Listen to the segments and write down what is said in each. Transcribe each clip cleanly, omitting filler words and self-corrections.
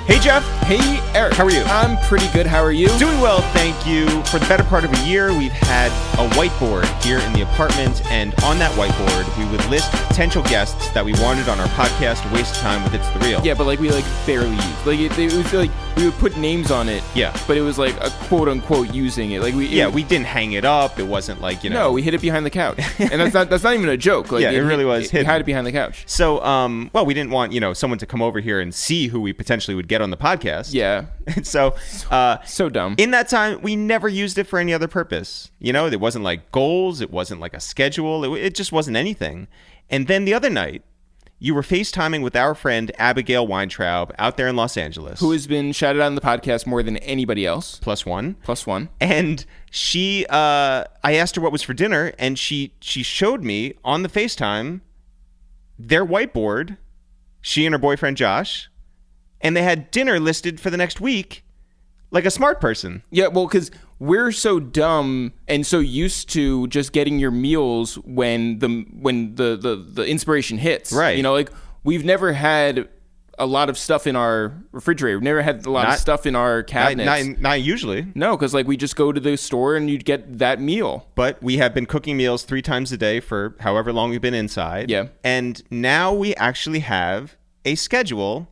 Hey, Jeff. Hey, Eric. How are you? I'm pretty good. How are you? Doing well, thank you. For the better part of a year, we've had a whiteboard here in the apartment, and on that whiteboard, we would list potential guests that we wanted on our podcast, Waste Time with It's the Real. Yeah, but we barely used. It was we would put names on it. Yeah. But it was a quote unquote using it. We didn't hang it up. It wasn't No, we hid it behind the couch, and that's not even a joke. It really was hidden. We hid it behind the couch. So, we didn't want someone to come over here and see who we potentially would get on the podcast. Yeah. So dumb. In that time, we never used it for any other purpose. It wasn't like goals. It wasn't like a schedule. It just wasn't anything. And then the other night, you were FaceTiming with our friend Abigail Weintraub out there in Los Angeles. Who has been shouted out on the podcast more than anybody else. Plus one. And she, I asked her what was for dinner, and she showed me on the FaceTime their whiteboard, she and her boyfriend Josh, and they had dinner listed for the next week like a smart person. Yeah, well, because we're so dumb and so used to just getting your meals when the inspiration hits. Right. We've never had a lot of stuff in our refrigerator. We've never had a lot of stuff in our cabinets. Not usually. No, because we just go to the store and you'd get that meal. But we have been cooking meals 3 times a day for however long we've been inside. Yeah. And now we actually have a schedule.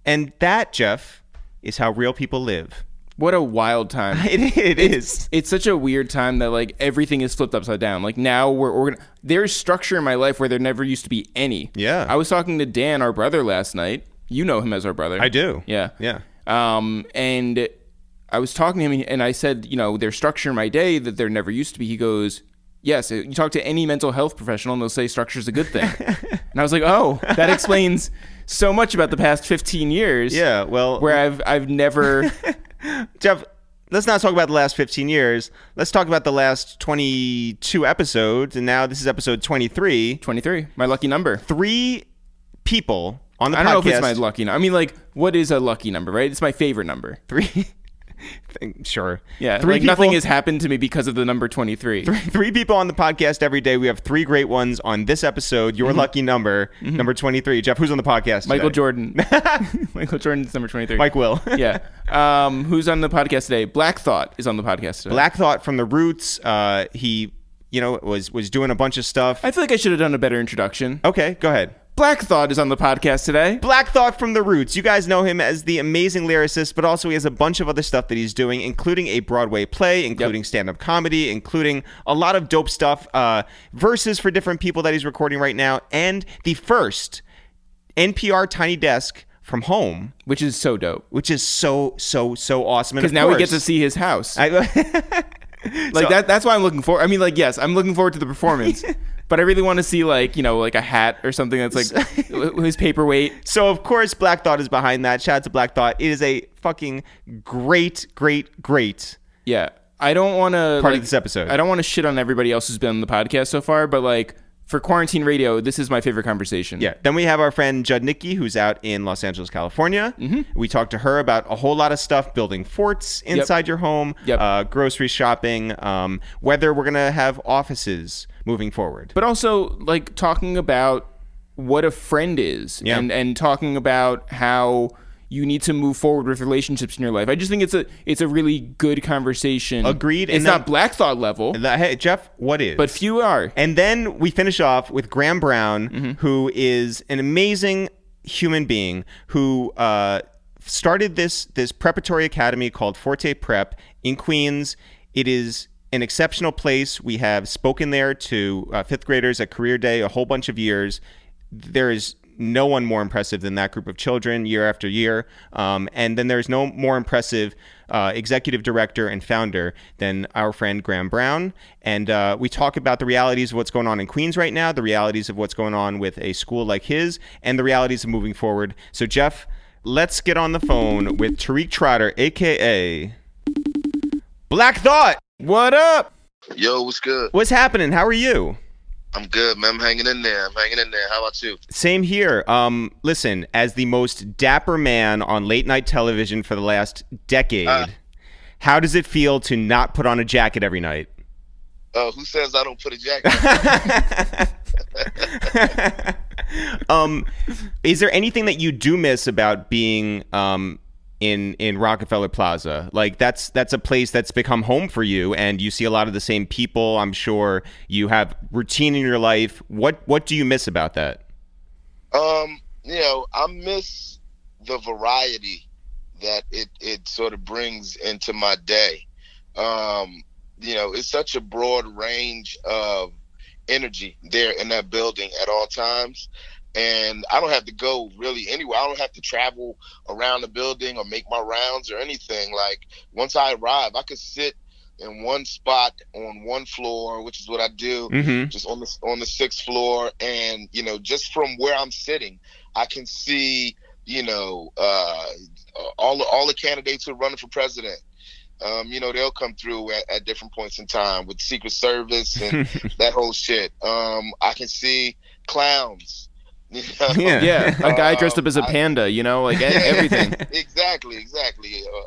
And that, Jeff, is how real people live. What a wild time. It is. It's such a weird time that everything is flipped upside down. Now there's structure in my life where there never used to be any. Yeah. I was talking to Dan, our brother, last night. You know him as our brother. I do. Yeah. Yeah. And I was talking to him and I said, there's structure in my day that there never used to be. He goes, yes, you talk to any mental health professional and they'll say structure's a good thing. And I was like, oh, that explains so much about the past 15 years. Yeah, well, where I've never... Jeff, let's not talk about the last 15 years. Let's talk about the last 22 episodes, and now this is episode 23. 23, my lucky number. 3 people on the podcast. I don't know if it's my lucky number. I mean, what is a lucky number, right? It's my favorite number. 3... Sure. Yeah, 3 people, nothing has happened to me because of the number 23. 3 people on the podcast every day. We have 3 great ones on this episode. Your lucky number, number 23. Jeff, who's on the podcast today? Michael Jordan. Michael Jordan's number 23. Mike Will. Yeah. Who's on the podcast today? Black Thought is on the podcast today. Black Thought from The Roots. He, was doing a bunch of stuff. I feel like I should have done a better introduction. Okay, go ahead. Black Thought is on the podcast today. Black Thought from The Roots. You guys know him as the amazing lyricist, but also he has a bunch of other stuff that he's doing, including a Broadway play, including stand-up comedy, including a lot of dope stuff, verses for different people that he's recording right now, and the first NPR Tiny Desk from home. Which is so dope. Which is so awesome. Because now we get to see his house. That's why I'm looking forward. I mean, yes, I'm looking forward to the performance. But I really want to see a hat or something that's his paperweight. So of course Black Thought is behind that. Shout out to Black Thought. It is a fucking great. Yeah. I don't want to part of this episode. I don't want to shit on everybody else who's been on the podcast so far, but for quarantine radio, this is my favorite conversation. Yeah. Then we have our friend Judnikki, who's out in Los Angeles, California. Mm-hmm. We talked to her about a whole lot of stuff, building forts inside your home, grocery shopping, whether we're going to have offices moving forward. But also, talking about what a friend is and talking about how you need to move forward with relationships in your life. I just think it's a really good conversation. Agreed. It's not Black Thought level. Hey, Jeff, what is? But few are. And then we finish off with Graham Browne, who is an amazing human being who started this preparatory academy called Forte Prep in Queens. It is an exceptional place. We have spoken there to 5th graders at Career Day a whole bunch of years. There is no one more impressive than that group of children year after year. And then there's no more impressive executive director and founder than our friend Graham Browne. And we talk about the realities of what's going on in Queens right now, the realities of what's going on with a school like his, and the realities of moving forward. So, Jeff, let's get on the phone with Tariq Trotter, a.k.a. Black Thought. What up? Yo, what's good? What's happening? How are you? I'm good, man. I'm hanging in there. How about you? Same here. Listen, as the most dapper man on late night television for the last decade, how does it feel to not put on a jacket every night? Who says I don't put a jacket on? Is there anything that you do miss about being in Rockefeller Plaza? Like that's a place that's become home for you, and you see a lot of the same people. I'm sure you have routine in your life. What do you miss about that? I miss the variety that it sort of brings into my day. It's such a broad range of energy there in that building at all times. And I don't have to go really anywhere. I don't have to travel around the building or make my rounds or anything. Like, once I arrive, I could sit in one spot on one floor, which is what I do, just on the sixth floor. And, just from where I'm sitting, I can see, all the candidates who are running for president. They'll come through at different points in time with Secret Service and that whole shit. I can see clowns. Yeah, a guy dressed up as a panda, like everything. Exactly.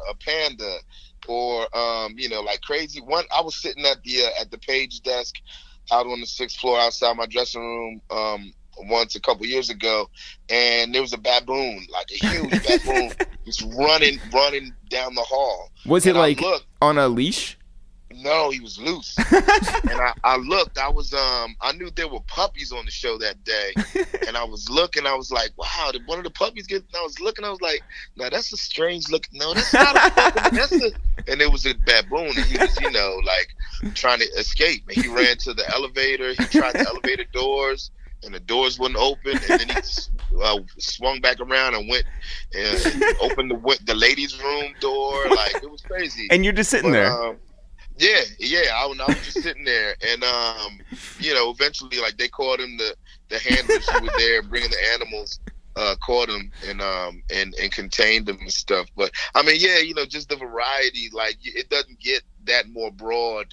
A panda, or like crazy. I was sitting at the page desk out on the sixth floor outside my dressing room once a couple years ago, and there was a baboon, like a huge baboon, just running down the hall. Was it like on a leash? No, he was loose. And I looked. I knew there were puppies on the show that day, and I was looking. I was like, "Wow, did one of the puppies get?" And I was looking. I was like, "No, that's a strange look. No, that's not a puppy. And it was a baboon, and he was, like trying to escape. And he ran to the elevator. He tried the elevator doors, and the doors wouldn't open. And then he swung back around and went and opened the ladies' room door. Like, it was crazy. And you're just sitting there. Yeah. I was just sitting there, and eventually, like, they called him. The handlers who were there bringing the animals caught him and contained them and stuff. But I mean, just the variety. Like, it doesn't get that more broad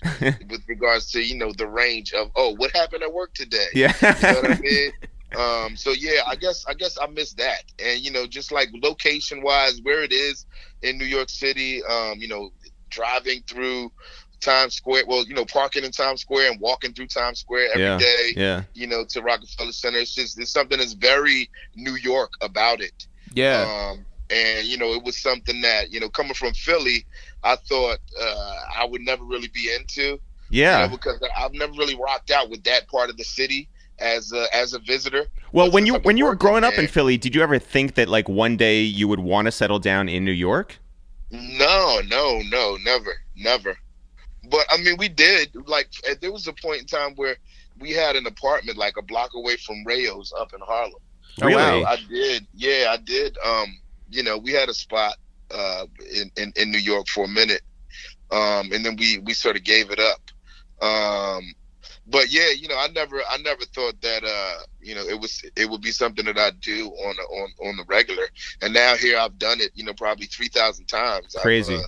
with regards to the range of what happened at work today. Yeah, you know what I mean. So yeah, I guess I miss that, and just like location wise, where it is in New York City, driving through Times Square, parking in Times Square and walking through Times Square every day, to Rockefeller Center. It's something that's very New York about it. Yeah. And, it was something that, coming from Philly, I thought I would never really be into. Yeah. Because I've never really rocked out with that part of the city as a visitor. Well, when you were growing up in Philly, did you ever think that, like, one day you would want to settle down in New York? No, never. But I mean, we did. Like, there was a point in time where we had an apartment like a block away from Rayo's up in Harlem. Really? Wow. I did. Yeah, I did. We had a spot in New York for a minute, and then we sort of gave it up. But yeah, I never thought that it would be something that I'd do on the regular. And now here I've done it, probably 3,000 times. Crazy.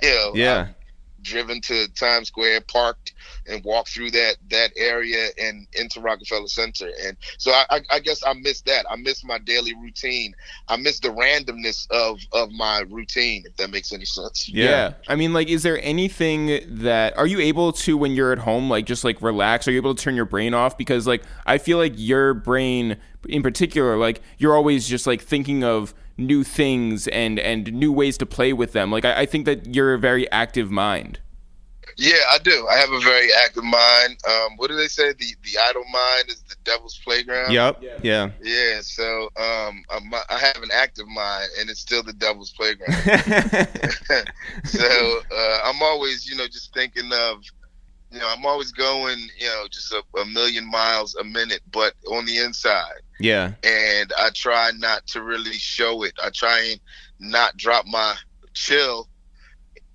Yeah. I've driven to Times Square, parked, and walked through that area and into Rockefeller Center. And so I guess I miss that. I miss my daily routine. I miss the randomness of my routine, if that makes any sense. Yeah. I mean, like, is there anything that, are you able to, when you're at home, like, just like relax? Are you able to turn your brain off? Because, like, I feel like your brain in particular, like, you're always just like thinking of new things and new ways to play with them. Like, I think that you're a very active mind. Yeah, I do. I have a very active mind. What do they say? The idle mind is the devil's playground. Yep. Yeah. Yeah. So I have an active mind, and it's still the devil's playground. So I'm always, just thinking of, I'm always going, just a million miles a minute, but on the inside. Yeah. And I try not to really show it. I try and not drop my chill,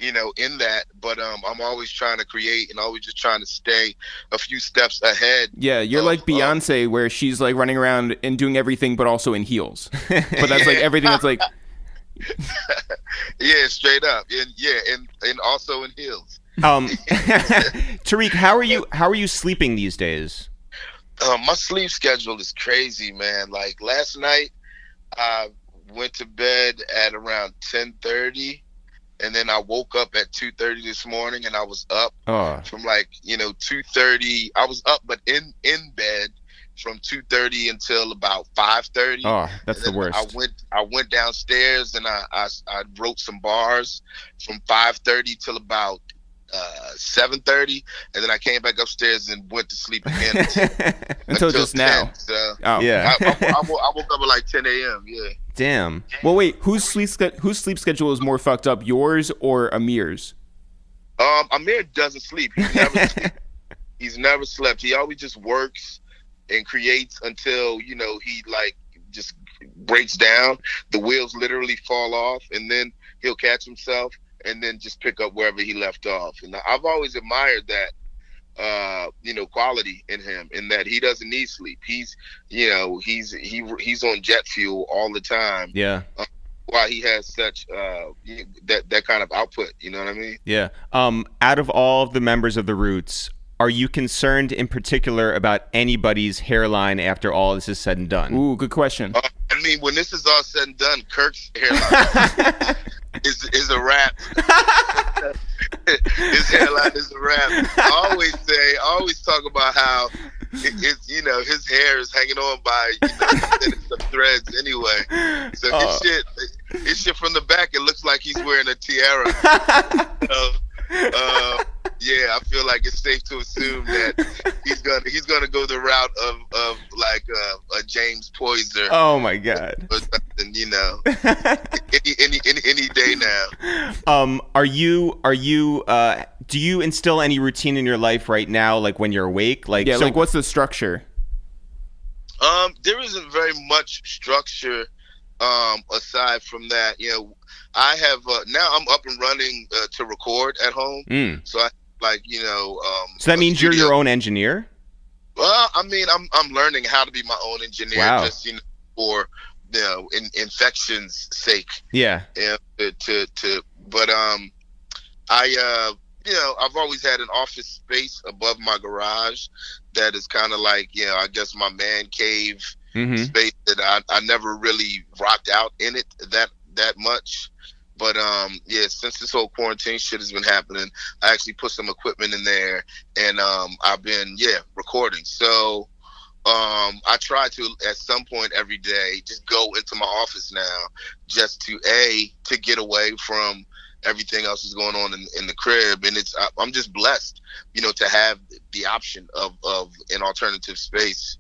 in that, but I'm always trying to create and always just trying to stay a few steps ahead. Yeah, you're like Beyonce, where she's like running around and doing everything, but also in heels. But that's like everything that's like. Yeah, straight up, and also in heels. Tariq, how are you sleeping these days? My sleep schedule is crazy, man. Like, last night, I went to bed at around 10:30. And then I woke up at 2:30 this morning, and I was up from 2:30. I was up, but in bed from 2:30 until about 5:30. Oh, that's the worst. I went downstairs and I wrote some bars from 5:30 till about 7:30, and then I came back upstairs and went to sleep again until just 10. now. So yeah, I woke up at like 10 a.m. Yeah. Damn. Well, wait, whose sleep schedule is more fucked up, yours or Amir's? Amir doesn't sleep. He's never slept. He always just works and creates until he like just breaks down. The wheels literally fall off, and then he'll catch himself and then just pick up wherever he left off. And I've always admired that quality in him, in that he doesn't need sleep. He's on jet fuel all the time. Yeah. Why he has such that kind of output, you know what I mean? Yeah. Out of all of the members of the Roots, are you concerned in particular about anybody's hairline after all this is said and done? Ooh, good question. I mean, when this is all said and done, Kirk's hairline is a wrap. His hairline is a wrap. I always talk about how his hair is hanging on by some threads anyway. So his shit from the back, it looks like he's wearing a tiara. Yeah, I feel like it's safe to assume that he's gonna go the route of like a James Poyser. Oh my God! Or something, any day now. Are you? Do you instill any routine in your life right now, like when you're awake? Like what's the structure? There isn't very much structure. Aside from that, I have now I'm up and running to record at home. So I so that means you're your own engineer? Well, I mean, I'm learning how to be my own engineer. Wow. Just for infection's sake. Yeah. But I've always had an office space above my garage that is kind of like I guess my man cave. Space that I never really rocked out in it that much. But since this whole quarantine shit has been happening, I actually put some equipment in there, and I've been recording. So I try to at some point every day just go into my office now, just to get away from everything else that's going on in the crib. And I'm just blessed, to have the option of an alternative space.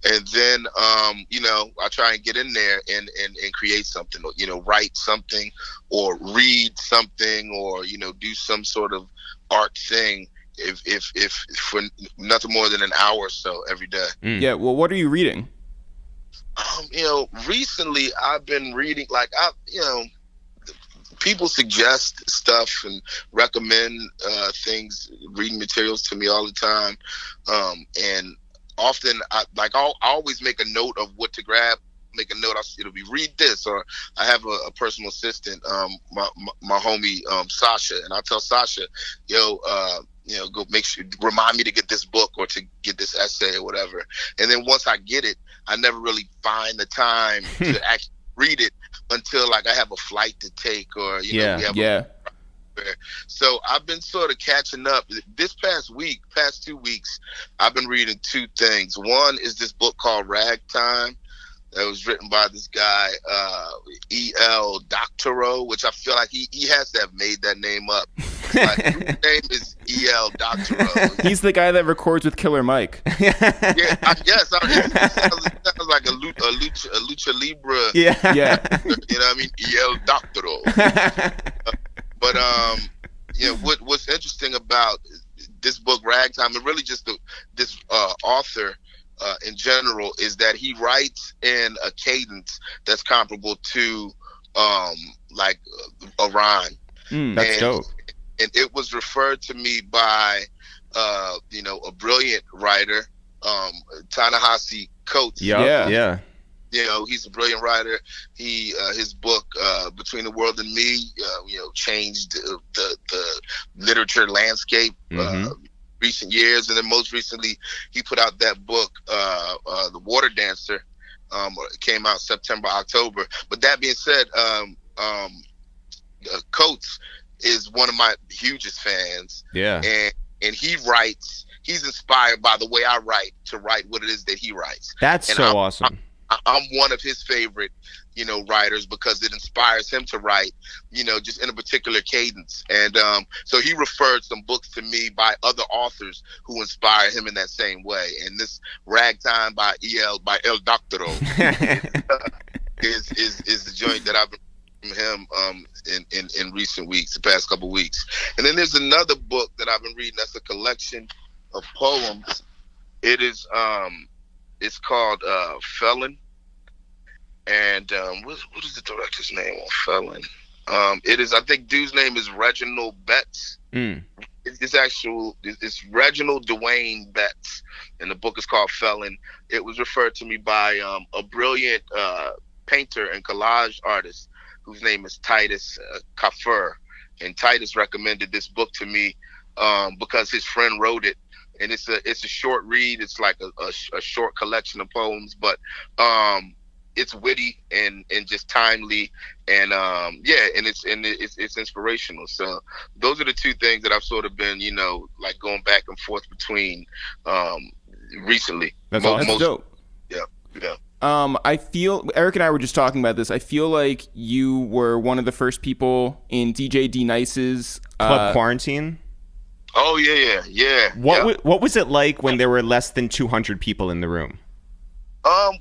And then, I try and get in there and create something, write something or read something or, do some sort of art thing if for nothing more than an hour or so every day. Yeah. Well, what are you reading? Recently I've been reading, people suggest stuff and recommend things, reading materials to me all the time. And often I always make a note of what to grab. Make a note. It'll be read this, or I have a personal assistant, my homie Sasha, and I tell Sasha, go remind me to get this book or to get this essay or whatever. And then once I get it, I never really find the time to actually read it until I have a flight to take or we have So I've been sort of catching up. This past 2 weeks, I've been reading two things. One is this book called Ragtime that was written by this guy, E.L. Doctorow, which I feel like he has to have made that name up. His name is E.L. Doctorow. He's the guy that records with Killer Mike. It sounds like a lucha libre. Yeah. You know what I mean? E.L. Doctorow. But what's interesting about this book, Ragtime, and really just this author in general, is that he writes in a cadence that's comparable to a rhyme. That's dope. And it was referred to me by a brilliant writer, Ta-Nehisi Coates. Yeah. He's a brilliant writer. His book Between the World and Me, changed the literature landscape recent years, and then most recently he put out that book, The Water Dancer. It came out September, October. But that being said, Coates is one of my hugest fans. Yeah, and he writes he's inspired by the way I write to write what it is that he writes. That's and so awesome. I'm one of his favorite, writers, because it inspires him to write, just in a particular cadence. And so he referred some books to me by other authors who inspire him in that same way. And this Ragtime by El Doctoro is the joint that I've been from him in recent weeks, the past couple weeks. And then there's another book that I've been reading that's a collection of poems. It is it's called Felon. And what is the director's name on Felon? It is, I think, dude's name is Reginald Betts. It's Reginald Dwayne Betts, and the book is called Felon. It was referred to me by a brilliant painter and collage artist whose name is Titus Kafur, and Titus recommended this book to me because his friend wrote it. And it's a short read. It's like a short collection of poems, but it's witty and just timely, and and it's inspirational. So those are the two things that I've sort of been, like going back and forth between recently. That's awesome. That's dope. Yeah. I feel Eric and I were just talking about this. I feel like you were one of the first people in DJ D Nice's Club Quarantine. Oh yeah. What was it like when there were less than 200 people in the room?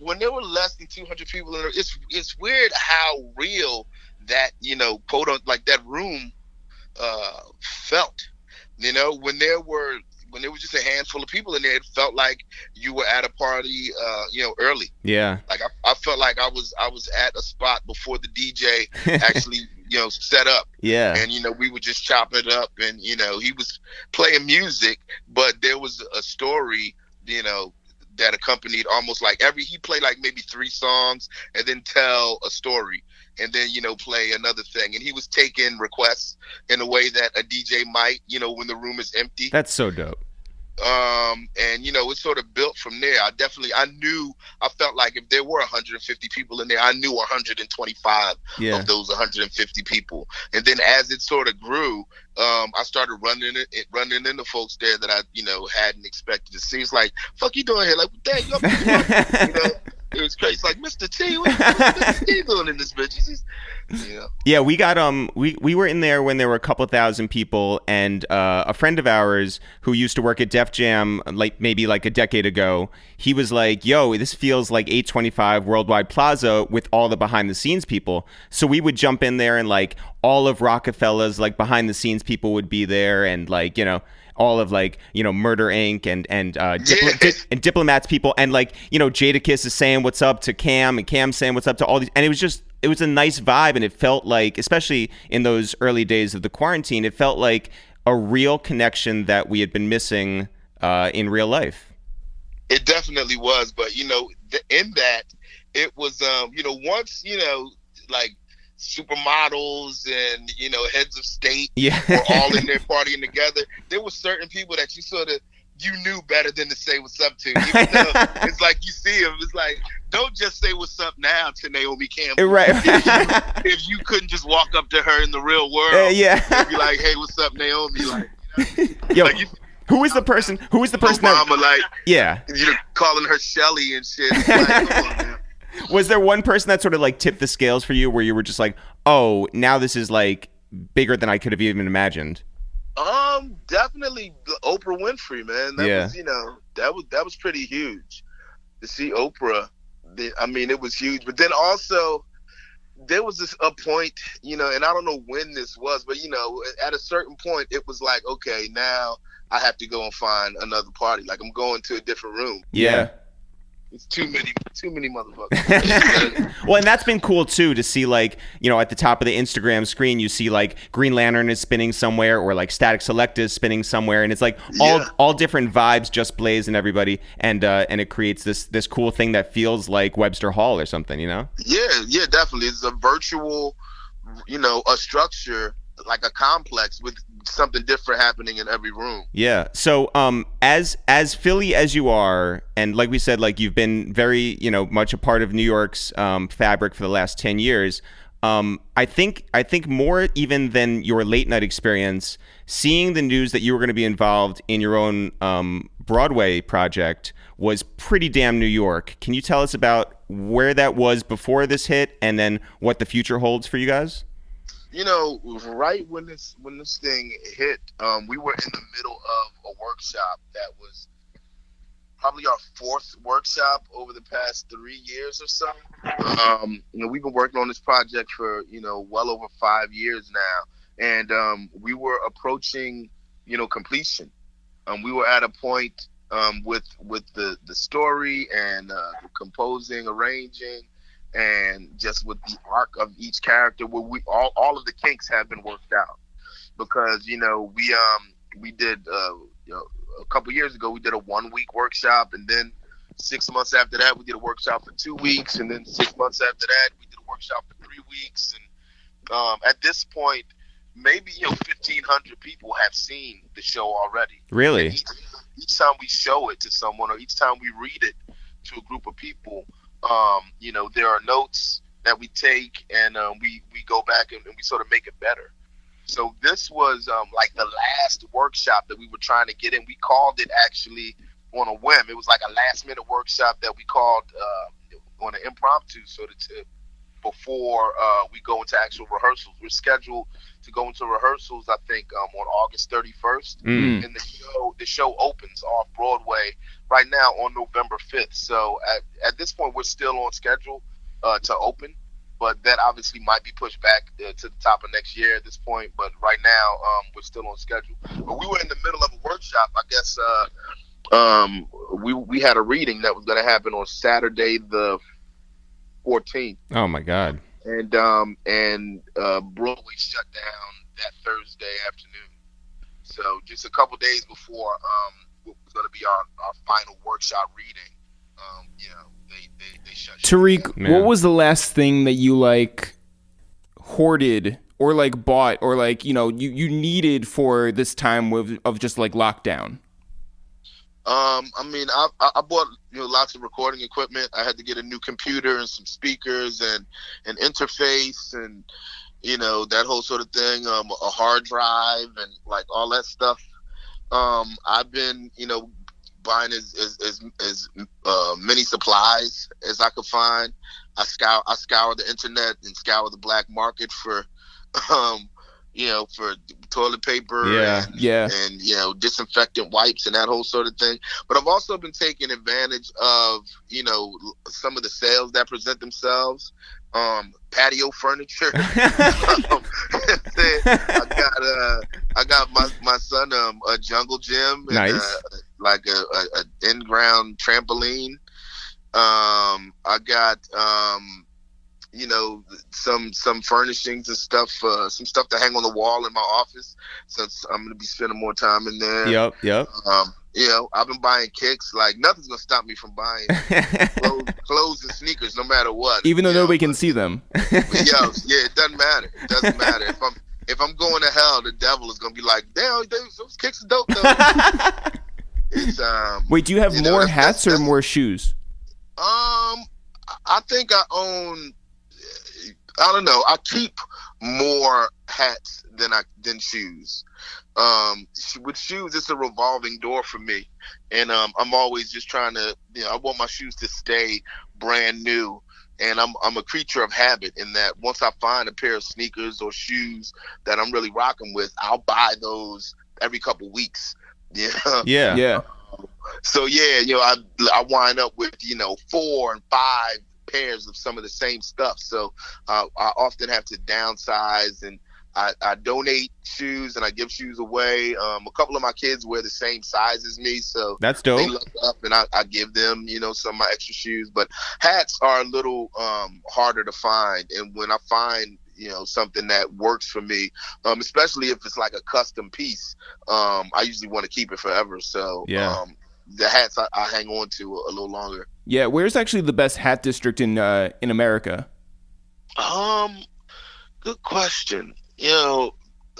When there were less than 200 people in there, it's weird how real that, like that room felt. When there was just a handful of people in there, it felt like you were at a party, early. Yeah. Like I felt like I was at a spot before the DJ actually, set up. Yeah. And, we would just chop it up, and, he was playing music, but there was a story, that accompanied almost like he played like maybe 3 songs and then tell a story and then, play another thing. And he was taking requests in a way that a DJ might, when the room is empty. That's so dope. And it sort of built from there. I felt like if there were 150 people in there, I knew 125 of those 150 people. And then as it sort of grew, I started running into folks there that I, hadn't expected to see. It's like, fuck you doing here? Like, dang, it was crazy. It's like, Mr. T, what's Mr. T doing in this bitch? Yeah, we got we were in there when there were a couple thousand people, and a friend of ours who used to work at Def Jam maybe a decade ago, he was like, yo, this feels like 825 Worldwide Plaza with all the behind the scenes people. So we would jump in there, and all of Rockefeller's behind the scenes people would be there, and all of Murder Inc. and Diplomats people, and Jadakiss is saying what's up to Cam, and Cam saying what's up to all these, and it was a nice vibe, and it felt like, especially in those early days of the quarantine, it felt like a real connection that we had been missing in real life. It definitely was, but in that it was once supermodels and heads of state were all in there partying together, there were certain people that you knew better than to say what's up to. Even though it's like you see them, it's like, don't just say what's up now to Naomi Campbell. Right. If you couldn't just walk up to her in the real world, and be like, hey, what's up, Naomi? Yo, who is the person? Who is the person? You're calling her Shelly and shit. Come on, man. Was there one person that sort of tipped the scales for you, where you were just like, oh, now this is bigger than I could have even imagined? Definitely Oprah Winfrey, man. That was pretty huge to see Oprah. It was huge. But then also there was a point, and I don't know when this was, but at a certain point it was like, okay, now I have to go and find another party. Like, I'm going to a different room. Yeah. It's too many motherfuckers. Well, and that's been cool too, to see at the top of the Instagram screen, you see Green Lantern is spinning somewhere, or Static Select is spinning somewhere, and it's all different vibes just blaze and everybody, and it creates this cool thing that feels like Webster Hall or something, Yeah, definitely. It's a virtual, a structure, like a complex with something different happening in every room. Yeah. So as Philly as you are, and like we said, you've been very much a part of New York's fabric for the last 10 years, I think more even than your late night experience, seeing the news that you were going to be involved in your own Broadway project was pretty damn New York. Can you tell us about where that was before this hit, and then what the future holds for you guys? Right when this thing hit, we were in the middle of a workshop that was probably our fourth workshop over the past 3 years or so. We've been working on this project for, well over 5 years now. And we were approaching, completion. We were at a point with the story and composing, arranging, and just with the arc of each character, where all of the kinks have been worked out. Because, we did, a couple years ago, we did a 1 week workshop, and then 6 months after that, we did a workshop for 2 weeks, and then 6 months after that, we did a workshop for 3 weeks. And at this point, maybe 1,500 people have seen the show already. Really? Each time we show it to someone, or each time we read it to a group of people, there are notes that we take, and we go back and we sort of make it better. So this was like the last workshop that we were trying to get in. We called it actually on a whim. It was like a last minute workshop that we called on an impromptu sort of tip before we go into actual rehearsals. We're scheduled to go into rehearsals, I think, on August 31st. And the show opens off Broadway right now on November 5th. So at this point, we're still on schedule to open. But that obviously might be pushed back to the top of next year at this point. But right now, we're still on schedule. But we were in the middle of a workshop. I guess we had a reading that was going to happen on Saturday the 14th. Oh my God! And Broadway shut down that Thursday afternoon. So just a couple days before what was going to be our final workshop reading, they shut. Tariq, what was the last thing that you hoarded or bought or you needed for this time of just lockdown? I bought lots of recording equipment. I had to get a new computer and some speakers and an interface and that whole sort of thing. A hard drive and all that stuff. I've been buying as many supplies as I could find. I scour the internet and scour the black market for for toilet paper and disinfectant wipes and that whole sort of thing. But I've also been taking advantage of some of the sales that present themselves. Patio furniture. I got my son a jungle gym and nice. A in-ground trampoline. I got some furnishings and stuff, some stuff to hang on the wall in my office, since I'm gonna be spending more time in there. Yep. I've been buying kicks. Nothing's gonna stop me from buying clothes and sneakers, no matter what. Even though nobody can see them. It doesn't matter. It doesn't matter. If I'm going to hell, the devil is gonna be like, damn, those kicks are dope though. Wait, do you have more hats or more shoes? I think I own. I don't know. I keep more hats than shoes. With shoes, it's a revolving door for me, and I'm always just trying to. I want my shoes to stay brand new, and I'm a creature of habit in that once I find a pair of sneakers or shoes that I'm really rocking with, I'll buy those every couple weeks. Yeah. So I wind up with 4 and 5 pairs of some of the same stuff. So I often have to downsize, and I donate shoes and I give shoes away. A couple of my kids wear the same size as me, so that's dope. They look up, and I give them some of my extra shoes. But hats are a little harder to find, and when I find something that works for me, especially if it's like a custom piece, I usually want to keep it forever. So the hats I hang on to a little longer. Yeah, where's actually the best hat district in America? Good question.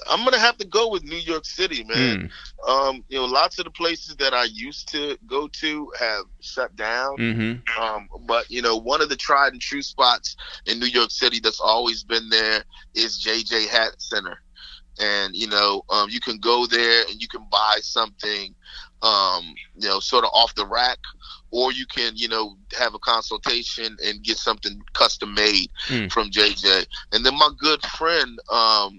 I'm gonna have to go with New York City, man. Lots of the places that I used to go to have shut down. But one of the tried and true spots in New York City that's always been there is JJ Hat Center, and you can go there and you can buy something, sort of off the rack, or you can have a consultation and get something custom made from JJ. And then my good friend, I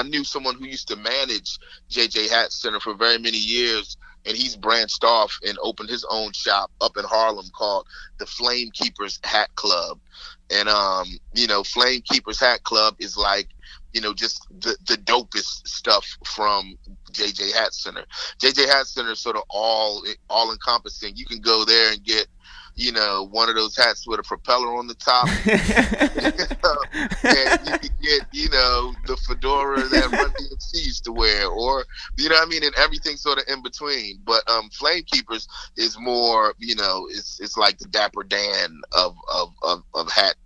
knew someone who used to manage JJ Hat Center for very many years, and he's branched off and opened his own shop up in Harlem called the Flame Keepers Hat Club. And Flame Keepers Hat Club is like just the dopest stuff from JJ Hat Center. JJ Hat Center is sort of all encompassing. You can go there and get one of those hats with a propeller on the top. And you can get, the fedora that Run DMC used to wear, or, and everything sort of in between. But Flame Keepers is more, it's like the Dapper Dan of hat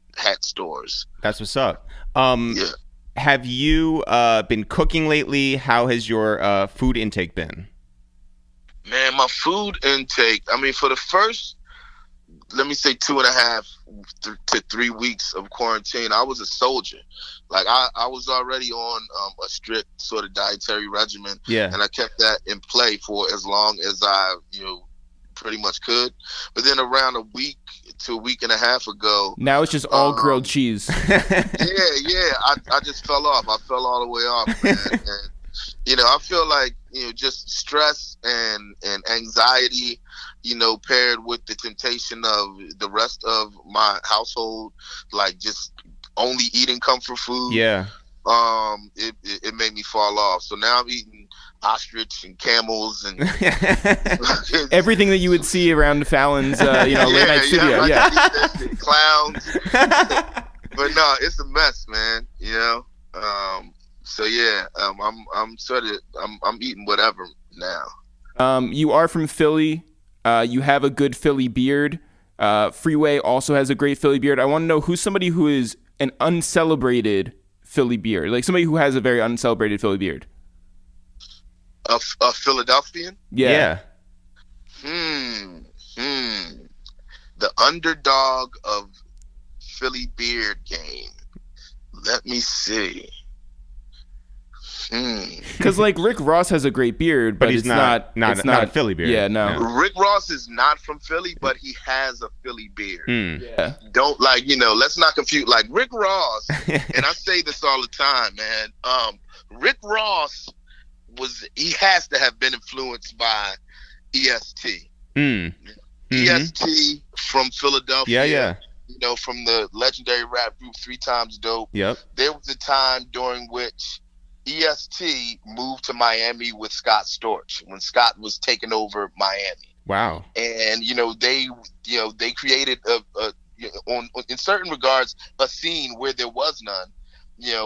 stores. That's what's up. Yeah. Have you been cooking lately? How has your food intake been? Man, my food intake, for the first, let me say 2.5 to 3 weeks of quarantine, I was a soldier. Like I was already on a strict sort of dietary regimen, and I kept that in play for as long as I pretty much could. But then around a week to a week and a half ago, now it's just all grilled cheese. I just fell off. I fell all the way off, man. And I feel like just stress and anxiety, paired with the temptation of the rest of my household, like just only eating comfort food. It made me fall off. So now I'm eating ostrich and camels and everything that you would see around Fallon's late night studio. Clowns. But no, it's a mess, man. I'm eating whatever now. You are from Philly. You have a good Philly beard. Freeway also has a great Philly beard. I want to know who's somebody who is an uncelebrated Philly beard, like somebody who has a very uncelebrated Philly beard. A Philadelphian? Yeah. The underdog of Philly beard game. Let me see. Because like Rick Ross has a great beard, but he's not a Philly beard. Yeah, no. Rick Ross is not from Philly, but he has a Philly beard. Yeah. Don't let's not confuse. Like Rick Ross, and I say this all the time, man. Rick Ross he has to have been influenced by EST. EST from Philadelphia. Yeah. From the legendary rap group 3 Times Dope. Yep. There was a time during which EST moved to Miami with Scott Storch when Scott was taking over Miami. Wow. And they created in certain regards a scene where there was none,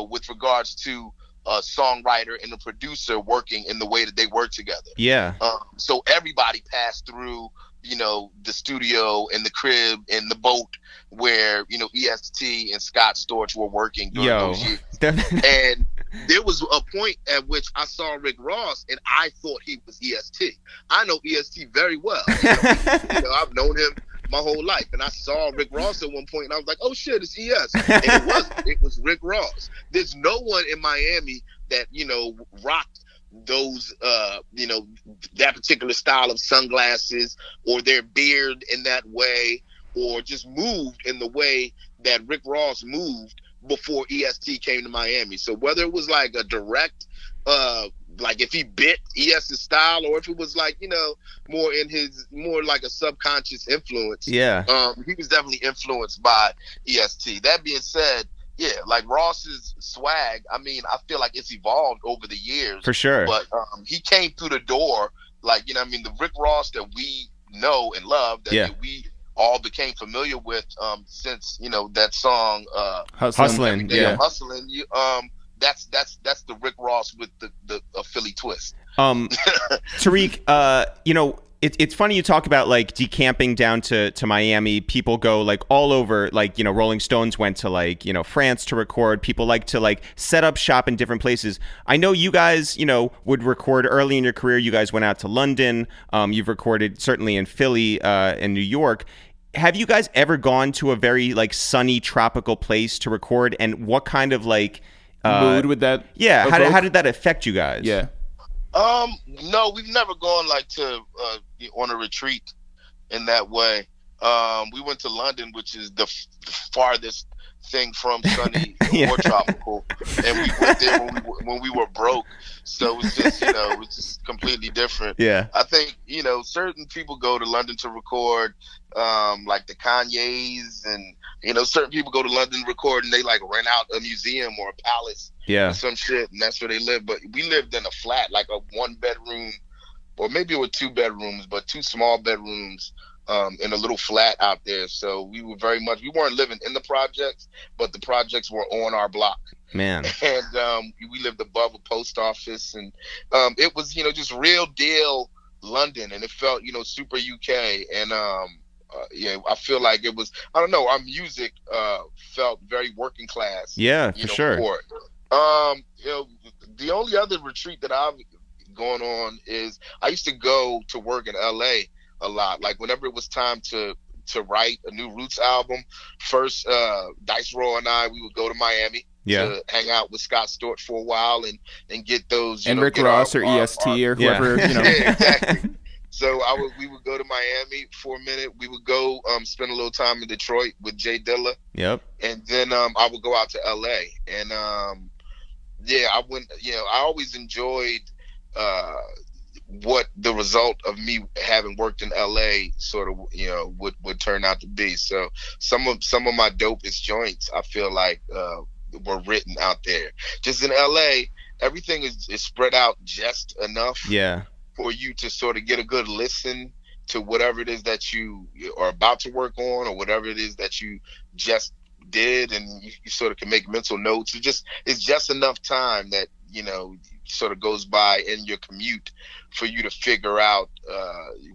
with regards to a songwriter and a producer working in the way that they work together. Yeah. So everybody passed through the studio and the crib and the boat where EST and Scott Storch were working during those years. And there was a point at which I saw Rick Ross and I thought he was EST. I know EST very well. I've known him my whole life, and I saw Rick Ross at one point and I was like, oh shit, it's ES. And it wasn't. It was Rick Ross. There's no one in Miami that rocked those that particular style of sunglasses or their beard in that way, or just moved in the way that Rick Ross moved before EST came to Miami. So whether it was like a direct like if he bit ES's style, or if it was like more like a subconscious influence, he was definitely influenced by EST. That being said, like Ross's swag, I feel like it's evolved over the years. For sure. But he came through the door, like, the Rick Ross that we know and love, that we all became familiar with since, that song, Hustlin'. Hustlin'. That's the Rick Ross with the Philly twist. Tariq, It's funny you talk about like decamping down to Miami. People go like all over, like, you know, Rolling Stones went to like, you know, France to record. People like to like set up shop in different places. I know you guys, you know, would record early in your career. You guys went out to London. You've recorded certainly in Philly and New York. Have you guys ever gone to a very like sunny tropical place to record? And what kind of like mood would that? Yeah, how did that affect you guys? Yeah. No, we've never gone like to on a retreat in that way. We went to London, which is the farthest thing from sunny or tropical, and we went there when we were broke. So it was just, you know, it was just completely different. Yeah, I think, you know, certain people go to London to record, like the Kanyes, and, you know, certain people go to London to record and they like rent out a museum or a palace. Yeah, or some shit, and that's where they live. But we lived in a flat, like a 1-bedroom, or maybe it were 2 bedrooms, but 2 small bedrooms in a little flat out there. So we were we weren't living in the projects, but the projects were on our block. Man. And we lived above a post office, and it was, you know, just real deal London, and it felt, you know, super UK. And yeah, I feel like it was, I don't know, our music felt very working class. Yeah, for sure. You know, the only other retreat that I've gone on is I used to go to work in LA a lot. Like whenever it was time to write a new Roots album, first Dice Roll and I, we would go to Miami to hang out with Scott Storch for a while and get those, you and know, Rick Ross or EST or whoever, you know. Yeah, exactly. So we would go to Miami for a minute. We would go spend a little time in Detroit with Jay Dilla. Yep. And then I would go out to LA. And yeah, I went, you know, I always enjoyed what the result of me having worked in LA sort of, you know, would turn out to be. So some of my dopest joints, I feel like were written out there. Just in LA, everything is spread out just enough. Yeah. For you to sort of get a good listen to whatever it is that you are about to work on, or whatever it is that you just did, and you sort of can make mental notes. It's just enough time that, you know, sort of goes by in your commute for you to figure out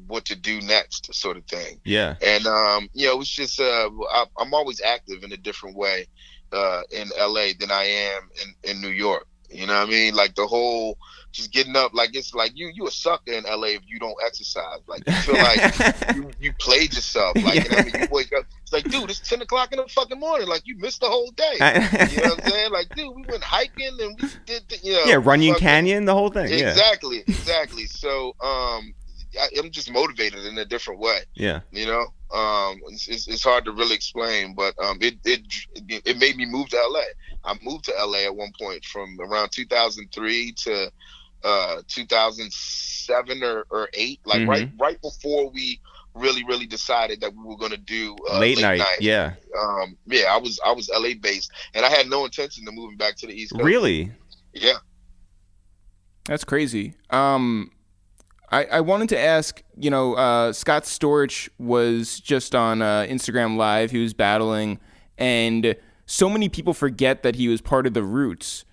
what to do next, sort of thing. Yeah. And you know, it's just I'm always active in a different way in LA than I am in New York. You know what I mean? Like the whole just getting up, like it's like you a sucker in LA if you don't exercise. Like you feel like you played yourself. Like, you know what I mean? You wake up, it's like, dude, it's 10 o'clock in the fucking morning. Like you missed the whole day. You know what I'm saying? Like, dude, we went hiking and we did, you know. Yeah, Runyon Canyon, the whole thing. Exactly. So I'm just motivated in a different way. Yeah. You know, it's hard to really explain, but it made me move to LA. I moved to LA at one point from around 2003 to 2007 or 8, like right before we really decided that we were going to do late night. Yeah. Yeah, I was LA based, and I had no intention of moving back to the East Coast. Really? Yeah. That's crazy. I wanted to ask, you know, Scott Storch was just on Instagram Live. He was battling, and so many people forget that he was part of the Roots.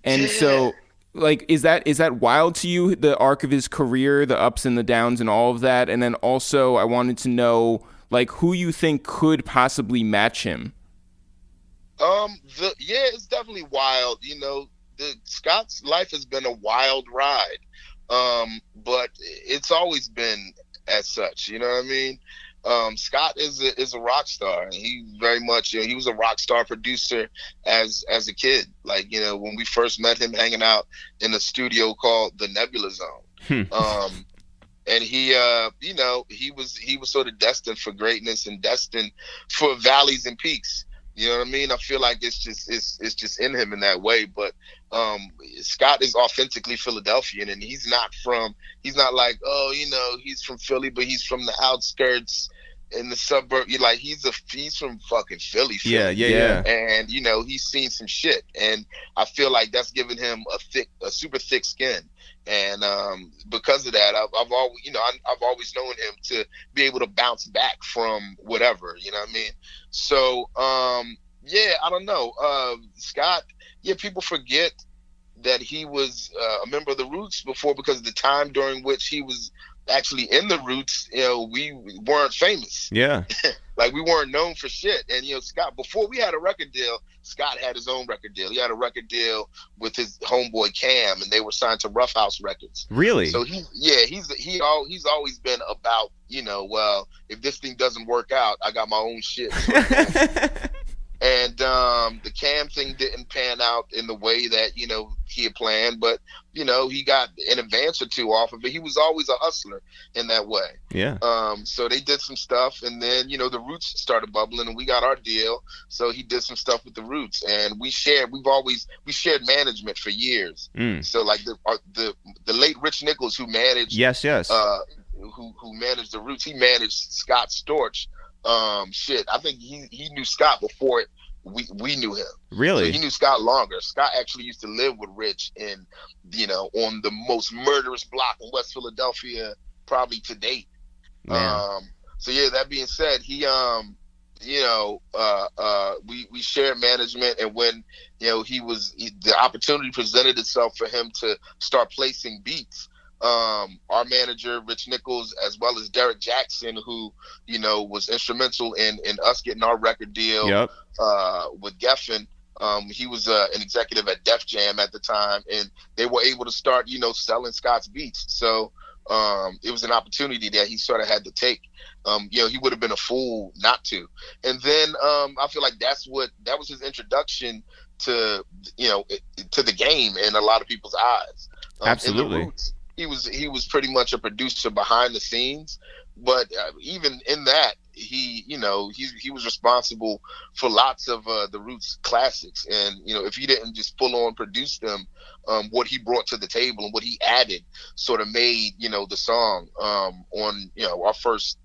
And so, like, is that wild to you, the arc of his career, the ups and the downs and all of that? And then also I wanted to know, like, who you think could possibly match him? It's definitely wild. You know, Scott's life has been a wild ride. But it's always been as such, you know what I mean? Scott is a rock star, and he very much, you know, he was a rock star producer as a kid. Like, you know, when we first met him hanging out in a studio called the Nebula Zone. And he, you know, he was sort of destined for greatness and destined for valleys and peaks. You know what I mean? I feel like it's just in him in that way. But Scott is authentically Philadelphian, and he's not like, oh, you know, he's from Philly, but he's from the outskirts in the suburb. Like he's from fucking Philly. Yeah. And you know, he's seen some shit, and I feel like that's given him a super thick skin. And because of that, I've always known him to be able to bounce back from whatever, you know what I mean? So, yeah, I don't know. Scott, yeah, people forget that he was a member of the Roots before because of the time during which he was actually in the Roots, we weren't famous. Yeah. Like, we weren't known for shit. And, Scott, before we had a record deal, Scott had his own record deal. He had a record deal with his homeboy Cam, and they were signed to Rough House Records. Really? So he's always been about, well, if this thing doesn't work out, I got my own shit. And the Cam thing didn't pan out in the way that, he had planned, but, he got an advance or two off of it. He was always a hustler in that way. Yeah. So they did some stuff, and then, the Roots started bubbling, and we got our deal. So he did some stuff with the Roots, and we shared management for years. So like the late Rich Nichols, who managed, yes. Who managed the Roots, he managed Scott Storch. I think he knew Scott before we knew him. Really? So he knew Scott longer. Scott actually used to live with Rich in, on the most murderous block in West Philadelphia, probably to date. So yeah, that being said, he, we shared management, and when, the opportunity presented itself for him to start placing beats, our manager Rich Nichols, as well as Derek Jackson, who was instrumental in us getting our record deal with Geffen. He was an executive at Def Jam at the time, and they were able to start selling Scott's beats. So it was an opportunity that he sort of had to take. He would have been a fool not to. And then I feel like that was his introduction to to the game in a lot of people's eyes. Absolutely. In the Roots, he was pretty much a producer behind the scenes, but even in that, he was responsible for lots of the Roots classics. And if he didn't just full on produce them, what he brought to the table and what he added sort of made the song on our first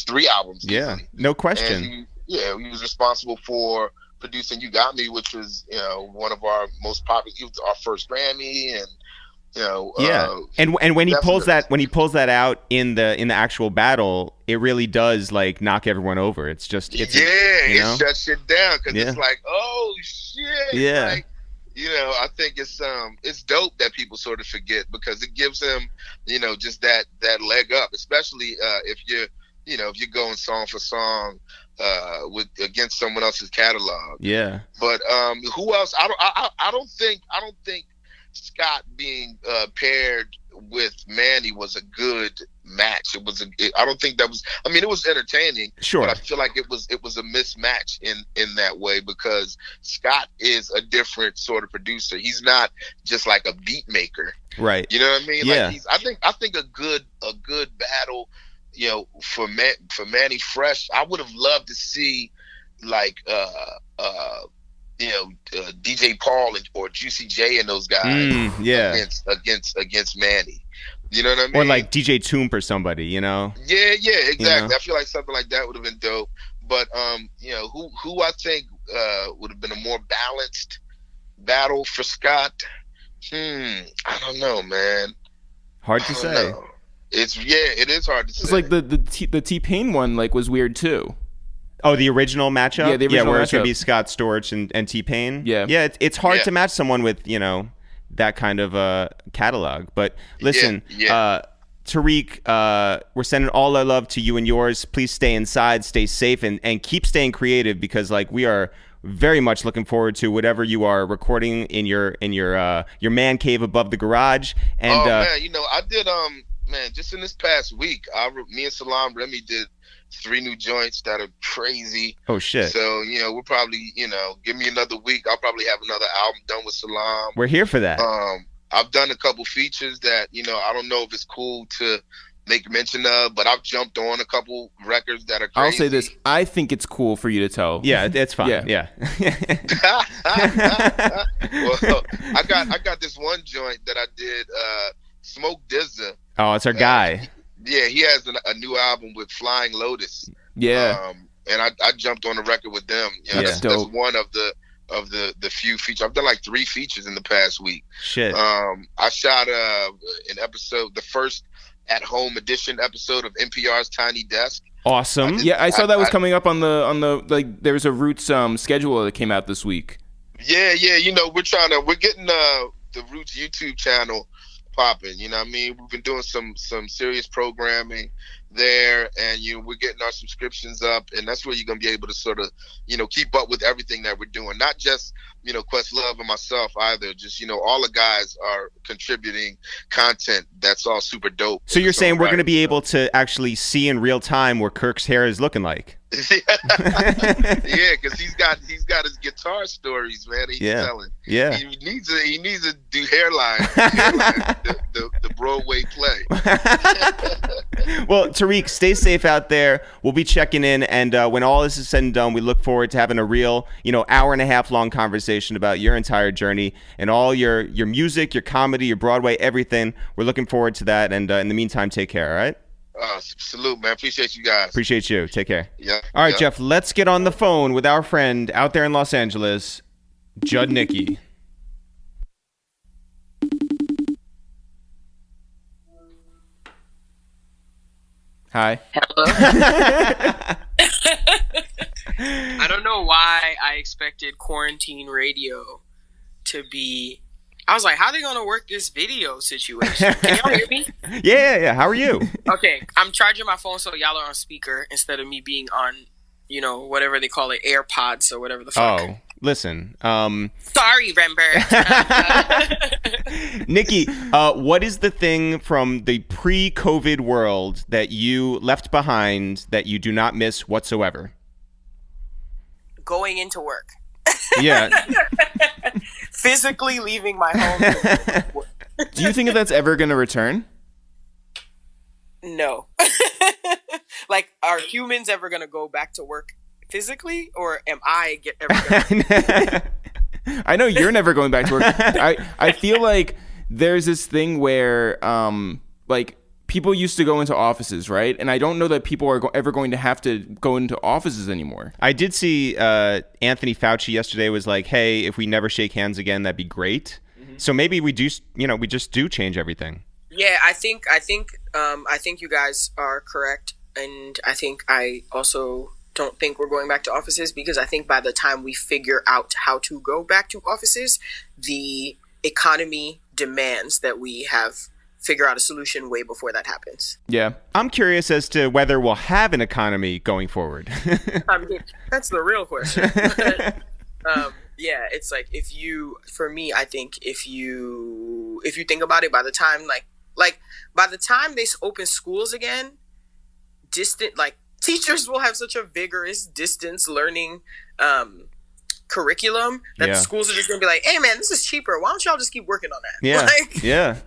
three albums. Yeah, easily. No question. And he was responsible for producing "You Got Me," which was one of our most popular. It was our first Grammy, and and when he pulls that out in the actual battle, it really does like knock everyone over. It shuts shit down, because it's like, oh shit. Yeah. Like, I think it's dope that people sort of forget, because it gives him just that leg up, especially if you're going song for song against someone else's catalog. Yeah. But who else? I don't think Scott being paired with Manny was a good match. I don't think that was. I mean, it was entertaining. Sure. But I feel like it was a mismatch in that way, because Scott is a different sort of producer. He's not just like a beat maker. Right. You know what I mean? Yeah. Like I think a good battle, for Manny Fresh, I would have loved to see like DJ Paul or Juicy J and those guys against Manny. You know what I mean? Or like DJ Toomp or somebody, Yeah, exactly. I feel like something like that would have been dope. But who I think would have been a more balanced battle for Scott? I don't know, man. Hard to say. It is hard to say. It's like the T-Pain one was weird too. Oh, the original matchup? Yeah, the original where matchup. It's going to be Scott Storch and T-Pain? Yeah. Yeah, it's hard to match someone with, that kind of catalog. But listen, Tariq, we're sending all our love to you and yours. Please stay inside, stay safe, and keep staying creative, because we are very much looking forward to whatever you are recording in your man cave above the garage. And man, I did just in this past week, me and Salam Remy did 3 new joints that are crazy. Oh shit. So we'll probably give me another week, I'll probably have another album done with Salam. We're here for that. I've done a couple features that I don't know if it's cool to make mention of, but I've jumped on a couple records that are crazy. I'll say this, I think it's cool for you to tell. Yeah, it's fine. Yeah. Well, I got this one joint that I did, Smoke Dizza. Oh, it's our guy. Yeah, he has a new album with Flying Lotus. Yeah. And I jumped on the record with them. That's one of the few features. I've done like 3 features in the past week. Shit. I shot an episode, the first at-home edition episode of NPR's Tiny Desk. Awesome. I saw that was coming up on the there was a Roots schedule that came out this week. Yeah. We're getting the Roots YouTube channel popping. You know what I mean? We've been doing some serious programming there, and we're getting our subscriptions up, and that's where you're gonna be able to sort of keep up with everything that we're doing. Not just Questlove and myself either. Just all the guys are contributing content that's all super dope. So you're saying we're gonna be able to actually see in real time where Kirk's hair is looking like? Yeah, because he's got his guitar stories, man. He's telling. Yeah, he needs to do hairline, the Broadway play. Well, Tariq, stay safe out there. We'll be checking in, and when all this is said and done, we look forward to having a real, hour and a half long conversation about your entire journey and all your music, your comedy, your Broadway, everything. We're looking forward to that, and in the meantime, take care. All right. Salute, man. Appreciate you guys. Appreciate you. Take care. Yeah. All right, Jeff, let's get on the phone with our friend out there in Los Angeles, Judnikki. Hi. Hello. I don't know why I expected quarantine radio to be... I was like, how are they going to work this video situation? Can y'all hear me? Yeah. How are you? Okay, I'm charging my phone so y'all are on speaker instead of me being on, whatever they call it, AirPods or whatever the fuck. Oh, listen. Sorry, Rembert. Nikki, what is the thing from the pre-COVID world that you left behind that you do not miss whatsoever? Going into work. Yeah. Physically leaving my home. Do you think that's ever going to return? No. Like, are humans ever going to go back to work physically, or am I ever gonna... I know you're never going back to work. I feel like there's this thing where like people used to go into offices, right? And I don't know that people are ever going to have to go into offices anymore. I did see Anthony Fauci yesterday was like, hey, if we never shake hands again, that'd be great. Mm-hmm. So maybe we do, we just do change everything. Yeah, I think you guys are correct. And I also don't think we're going back to offices, because I think by the time we figure out how to go back to offices, the economy demands that we figure out a solution way before that happens. Yeah. I'm curious as to whether we'll have an economy going forward. I mean, that's the real question. Yeah, it's like I think if you think about it, by the time by the time they open schools again, teachers will have such a vigorous distance learning curriculum that the schools are just gonna be like, hey man, this is cheaper. Why don't y'all just keep working on that? Yeah. Yeah.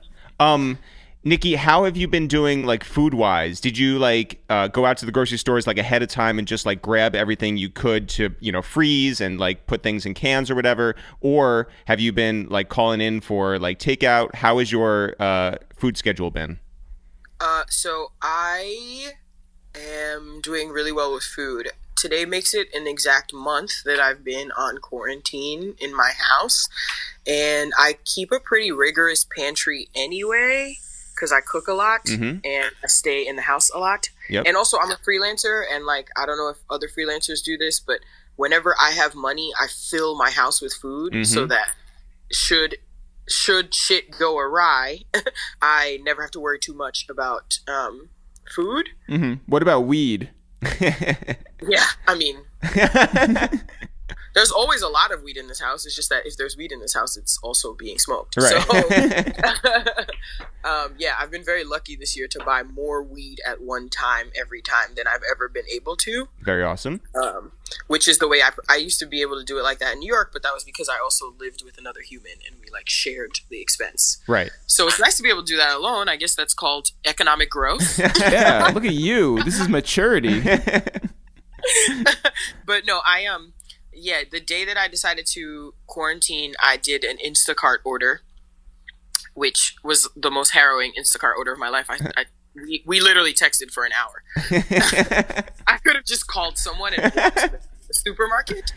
Nikki, how have you been doing food wise? Did you go out to the grocery stores ahead of time and just grab everything you could to, freeze and put things in cans or whatever? Or have you been calling in for takeout? How has your food schedule been? So I am doing really well with food. Today makes it an exact month that I've been on quarantine in my house, and I keep a pretty rigorous pantry anyway because I cook a lot and I stay in the house a lot. Yep. And also I'm a freelancer, and I don't know if other freelancers do this, but whenever I have money, I fill my house with food so that should shit go awry, I never have to worry too much about food. What about weed? Yeah, I mean, there's always a lot of weed in this house. It's just that if there's weed in this house, it's also being smoked. Right. So, yeah, I've been very lucky this year to buy more weed at one time every time than I've ever been able to. Very awesome. Which is the way I used to be able to do it like that in New York, but that was because I also lived with another human and we shared the expense. Right. So it's nice to be able to do that alone. I guess that's called economic growth. Yeah, look at you. This is maturity. But no, yeah, the day that I decided to quarantine, I did an Instacart order, which was the most harrowing Instacart order of my life. We literally texted for an hour. I could have just called someone and walked to the supermarket.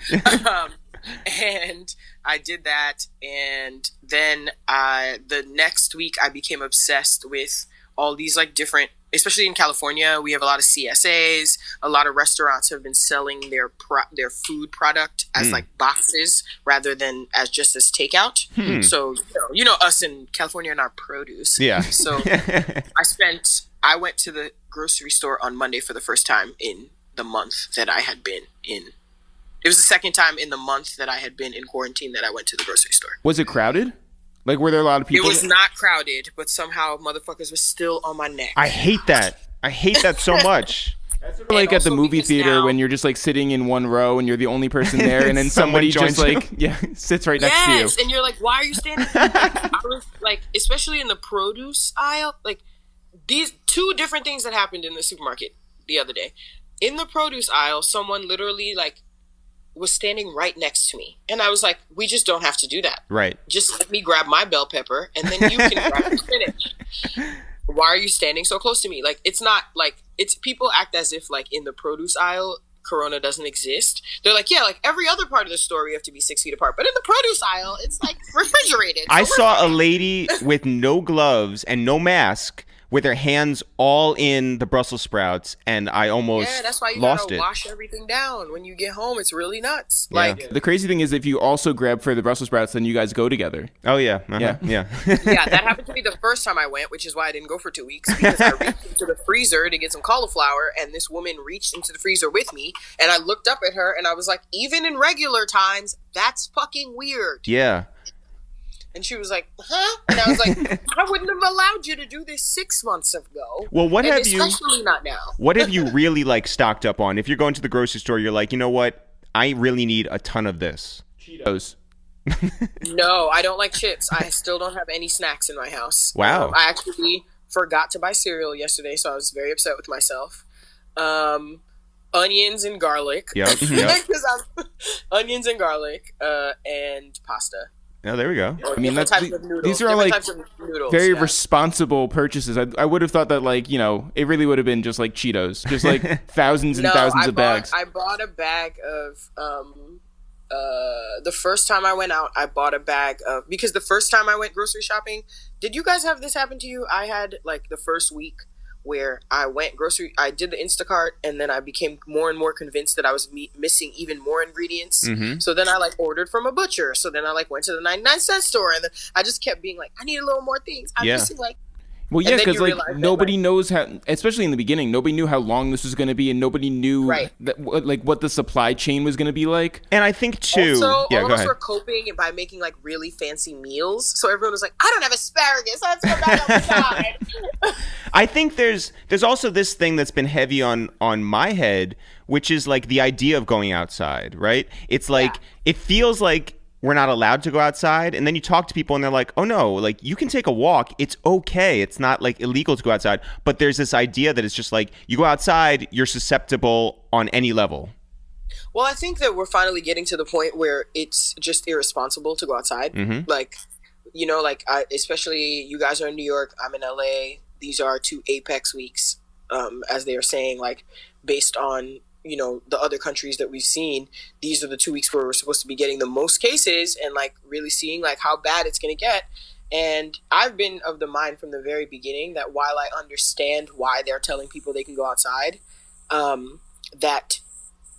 And I did that. And then the next week I became obsessed with all these different especially in California, we have a lot of CSAs. A lot of restaurants have been selling their food product as like boxes rather than as just as takeout. So you know us in California and our produce. Yeah. So I went to the grocery store on Monday for the first time in the month that I had been in. It was the second time in the month that I had been in quarantine that I went to the grocery store. Was it crowded? Like, were there a lot of people? It was not crowded, but somehow motherfuckers were still on my neck. I hate that. I hate that so much. That's sort of like at the movie theater when you're just like sitting in one row and you're the only person there, and then somebody just like sits right next to you. Yes, and you're like, why are you standing? I was like, especially in the produce aisle, like these two different things that happened in the supermarket the other day. In the produce aisle, someone literally like was standing right next to me, and I was like, we just don't have to do that. Right. Just let me grab my bell pepper, and then you can grab the spinach. Why are you standing so close to me? Like, it's not like it's people act as if like in the produce aisle Corona doesn't exist. They're like, yeah, like every other part of the store we have to be 6 feet apart, but in the produce aisle it's like refrigerated. I saw a lady with no gloves and no mask with her hands all in the Brussels sprouts, and I almost that's why you lost gotta it. wash everything down when you get home. It's really nuts. Yeah. Like The crazy thing is, if you also grab for the Brussels sprouts, then you guys go together. Oh yeah, yeah. yeah, that happened to me the first time I went, which is why I didn't go for 2 weeks, because I reached into the freezer to get some cauliflower, and this woman reached into the freezer with me, and I looked up at her and I was like, even in regular times, that's fucking weird. Yeah. And she was like, huh? And I was like, I wouldn't have allowed you to do this 6 months ago. Well, what and have you? Especially not now. What have you really like stocked up on? If you're going to the grocery store, you're like, you know what? I really need a ton of this. Cheetos. No, I don't like chips. I still don't have any snacks in my house. Wow. I actually forgot to buy cereal yesterday, so I was very upset with myself. Onions and garlic. Yep. Onions and garlic, and pasta. Oh, there we go. I mean, these are all like noodles, very responsible purchases. I would have thought that, like, you know, it really would have been just like Cheetos, just like thousands and thousands of bags. I bought a bag of the first time I went out, I bought a bag of, because the first time I went grocery shopping, did you guys have this happen to you? I had like the first week where I did the Instacart, and then I became more and more convinced that I was missing even more ingredients. Mm-hmm. So then I like ordered from a butcher. So then I like went to the 99-cent store, and then I just kept being like, I need a little more things. I'm missing like. Well, yeah, because like nobody knows how, especially in the beginning, nobody knew how long this was going to be, and nobody knew what the supply chain was going to be like. And I think too, also, all of us were coping by making like really fancy meals. So everyone was like, I don't have asparagus, let's go back outside. I think there's also this thing that's been heavy on my head, which is like the idea of going outside, right? It's like it feels like we're not allowed to go outside, and then you talk to people and they're like, oh no, like you can take a walk, it's okay, it's not like illegal to go outside, but there's this idea that it's just like you go outside, you're susceptible on any level. Well, I think that we're finally getting to the point where it's just irresponsible to go outside. Mm-hmm. Like, you know, like especially you guys are in New York, I'm in LA, these are 2 apex weeks, as they are saying, like based on, you know, the other countries that we've seen, these are the 2 weeks where we're supposed to be getting the most cases and like really seeing like how bad it's going to get. And I've been of the mind from the very beginning that while I understand why they're telling people they can go outside, that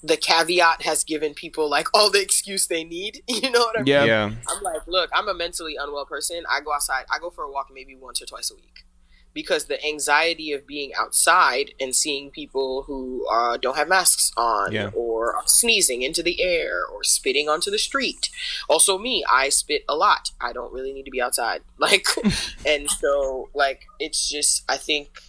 the caveat has given people like all the excuse they need. You know what I mean? Yeah. I'm like, look, I'm a mentally unwell person. I go outside. I go for a walk maybe once or twice a week. Because the anxiety of being outside and seeing people who don't have masks on or are sneezing into the air or spitting onto the street. Also me, I spit a lot. I don't really need to be outside. Like, and so like, it's just, I think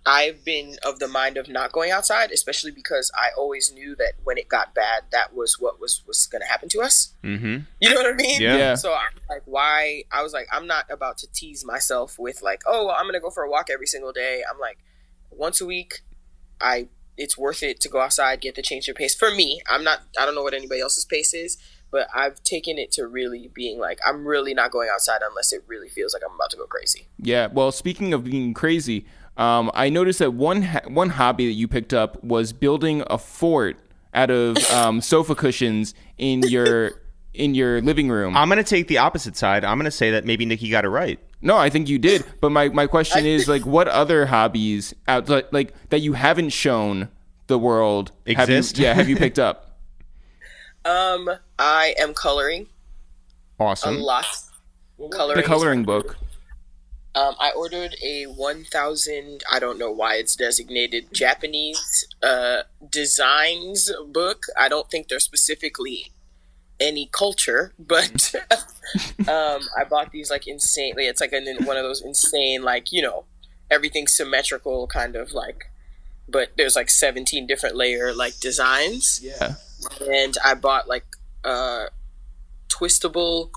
I've been of the mind of not going outside, especially because I always knew that when it got bad, that was what was going to happen to us. Mm-hmm. You know what I mean? Yeah. So I'm like, why? I was like, I'm not about to tease myself with like, oh, I'm going to go for a walk every single day. I'm like, once a week, it's worth it to go outside, get the change of pace. For me, I don't know what anybody else's pace is, but I've taken it to really being like, I'm really not going outside unless it really feels like I'm about to go crazy. Yeah. Well, speaking of being crazy, I noticed that one hobby that you picked up was building a fort out of sofa cushions in your living room. I'm going to take the opposite side. I'm going to say that maybe Nikki got it right. No, I think you did. But my question is, like, what other hobbies out like that you haven't shown the world exist? Have you picked up? I am coloring Awesome. a lot. The coloring book. I ordered a 1,000, I don't know why it's designated Japanese designs book. I don't think they're specifically any culture, but I bought these like insane. It's like one of those insane, like, you know, everything's symmetrical kind of like, but there's like 17 different layer like designs. Yeah. And I bought like twistable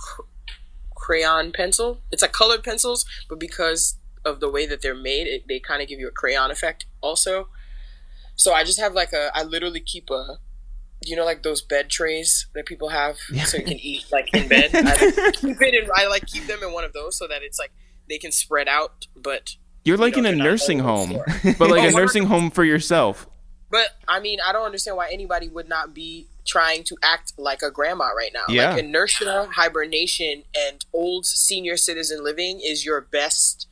crayon pencil. It's like colored pencils, but because of the way that they're made, they kind of give you a crayon effect also. So I just have like I literally keep you know, like those bed trays that people have so you can eat like in bed. I keep them in one of those so that it's like they can spread out, but you're like in a nursing home, but like a nursing home for yourself. But I mean, I don't understand why anybody would not be trying to act like a grandma right now. Yeah. Like inertia, hibernation, and old senior citizen living is your best.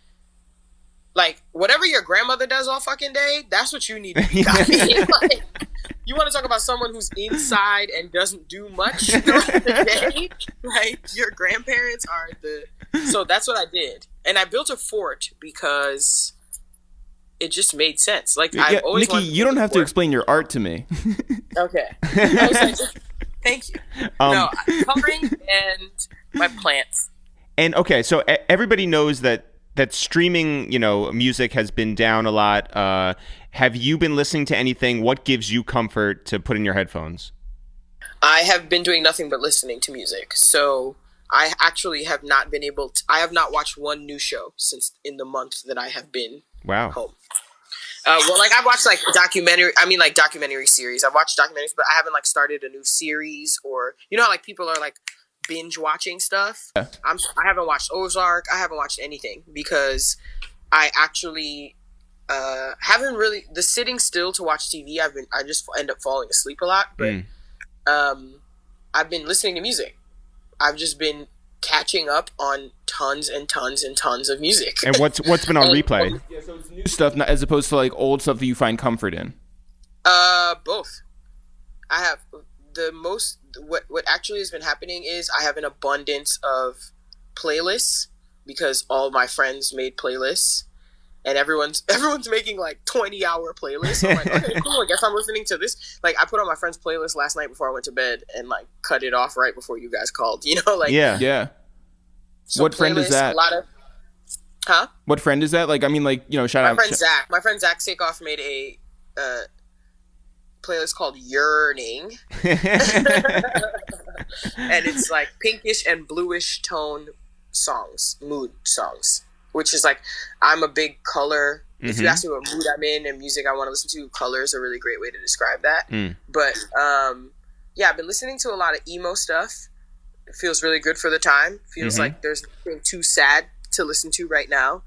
Like whatever your grandmother does all fucking day, that's what you need to be. Like, you want to talk about someone who's inside and doesn't do much throughout the day? Like your grandparents are So that's what I did, and I built a fort because it just made sense. Like I always Nikki, you don't have to explain your art to me. Okay. I was like, thank you. No, coloring and my plants. And okay, so everybody knows that streaming, you know, music has been down a lot. Have you been listening to anything? What gives you comfort to put in your headphones? I have been doing nothing but listening to music. So I actually have not been able to. I have not watched one new show since in the month that I have been home. Well, like I've watched like documentary series. I've watched documentaries, but I haven't like started a new series, or you know how like people are like binge watching stuff. Yeah. I haven't watched Ozark. I haven't watched anything because I actually haven't really sitting still to watch TV. I just end up falling asleep a lot. But I've been listening to music. I've just been catching up on tons and tons and tons of music. And what's been on replay? Yeah, so it's new stuff as opposed to like old stuff that you find comfort in. Both. I have the most. What actually has been happening is I have an abundance of playlists because all my friends made playlists, and everyone's making like 20-hour playlists. So I'm like, okay, cool. I guess I'm listening to this. Like I put on my friend's playlist last night before I went to bed, and like cut it off right before you guys called. You know, like yeah. So what friend is that? A lot of, huh? What friend is that? Like, I mean, like, you know, shout out. Zach. My friend Zach Sakoff made a playlist called Yearning. And it's like pinkish and bluish tone songs, mood songs, which is like, I'm a big color. If you ask me what mood I'm in and music I want to listen to, color is a really great way to describe that. But yeah, I've been listening to a lot of emo stuff. It feels really good for the time. Feels like there's nothing too sad to listen to right now.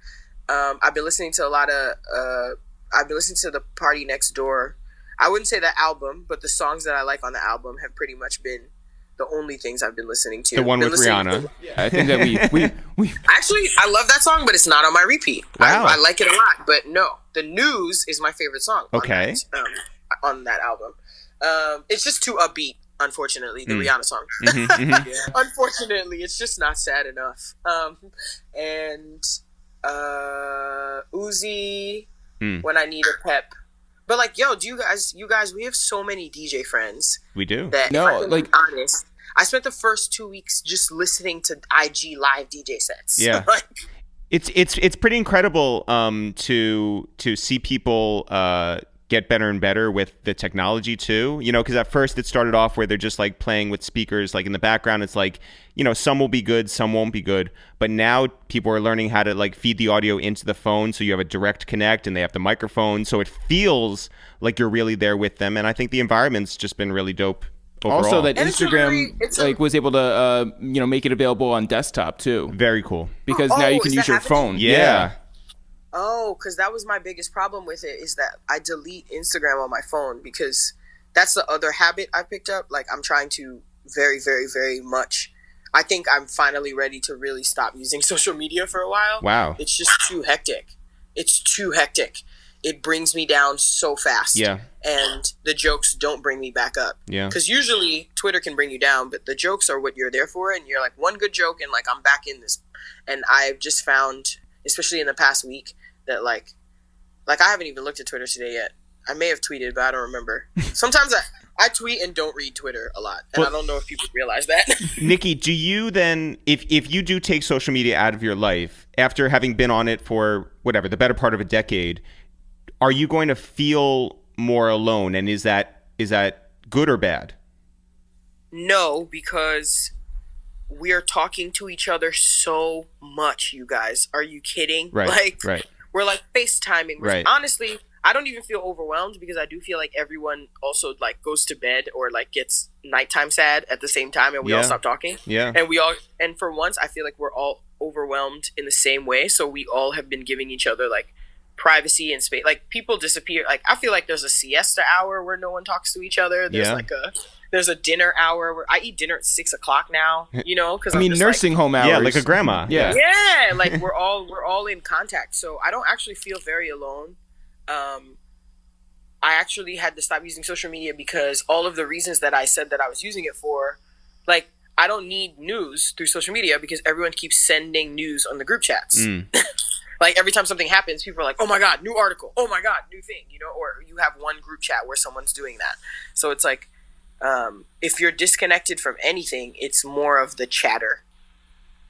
I've been listening to the Party Next Door. I wouldn't say the album, but the songs that I like on the album have pretty much been the only things I've been listening to. The one with Rihanna. I think that we actually, I love that song, but it's not on my repeat. Wow. I like it a lot, but no, The News is my favorite song. Okay. On that album, it's just too upbeat. Unfortunately, the Rihanna song. Yeah. Unfortunately, it's just not sad enough. And Uzi, When I Need a Pep. But like, yo, you guys, we have so many DJ friends. We do. That, no, if I can like, be honest, I spent the first 2 weeks just listening to IG live DJ sets. Yeah. Like, it's pretty incredible to see people get better and better with the technology too, you know, because at first it started off where they're just like playing with speakers like in the background. It's like, you know, some will be good, some won't be good, but now people are learning how to like feed the audio into the phone, so you have a direct connect and they have the microphone, so it feels like you're really there with them. And I think the environment's just been really dope overall. Also that And Instagram was able to you know, make it available on desktop too, very cool, because now you can use your phone. Yeah. Oh, because that was my biggest problem with it, is that I delete Instagram on my phone, because that's the other habit I picked up. Like, I'm trying to very, very, very much. I think I'm finally ready to really stop using social media for a while. Wow. It's just too hectic. It's too hectic. It brings me down so fast. Yeah. And the jokes don't bring me back up. Yeah. Because usually Twitter can bring you down, but the jokes are what you're there for. And you're like, one good joke and like, I'm back in this. And I've just found, especially in the past week, that like I haven't even looked at Twitter today yet. I may have tweeted, but I don't remember. Sometimes I tweet and don't read Twitter a lot. And I don't know if people realize that. Nikki, do you then, if you do take social media out of your life, after having been on it for whatever, the better part of a decade, are you going to feel more alone? And is that good or bad? No, because we're talking to each other so much, you guys. Are you kidding? Right. We're like FaceTiming. Right. Honestly, I don't even feel overwhelmed because I do feel like everyone also like goes to bed or like gets nighttime sad at the same time, and we all stop talking. Yeah. And for once, I feel like we're all overwhelmed in the same way. So we all have been giving each other like privacy and space. Like people disappear. Like I feel like there's a siesta hour where no one talks to each other. There's a dinner hour where I eat dinner at 6 o'clock now, you know, because nursing home hours. Yeah, like a grandma. Yeah. Like we're all in contact. So I don't actually feel very alone. I actually had to stop using social media because all of the reasons that I said that I was using it for, like, I don't need news through social media because everyone keeps sending news on the group chats. Like every time something happens, people are like, oh my God, new article. Oh my God, new thing, you know, or you have one group chat where someone's doing that. So it's like, if you're disconnected from anything, it's more of the chatter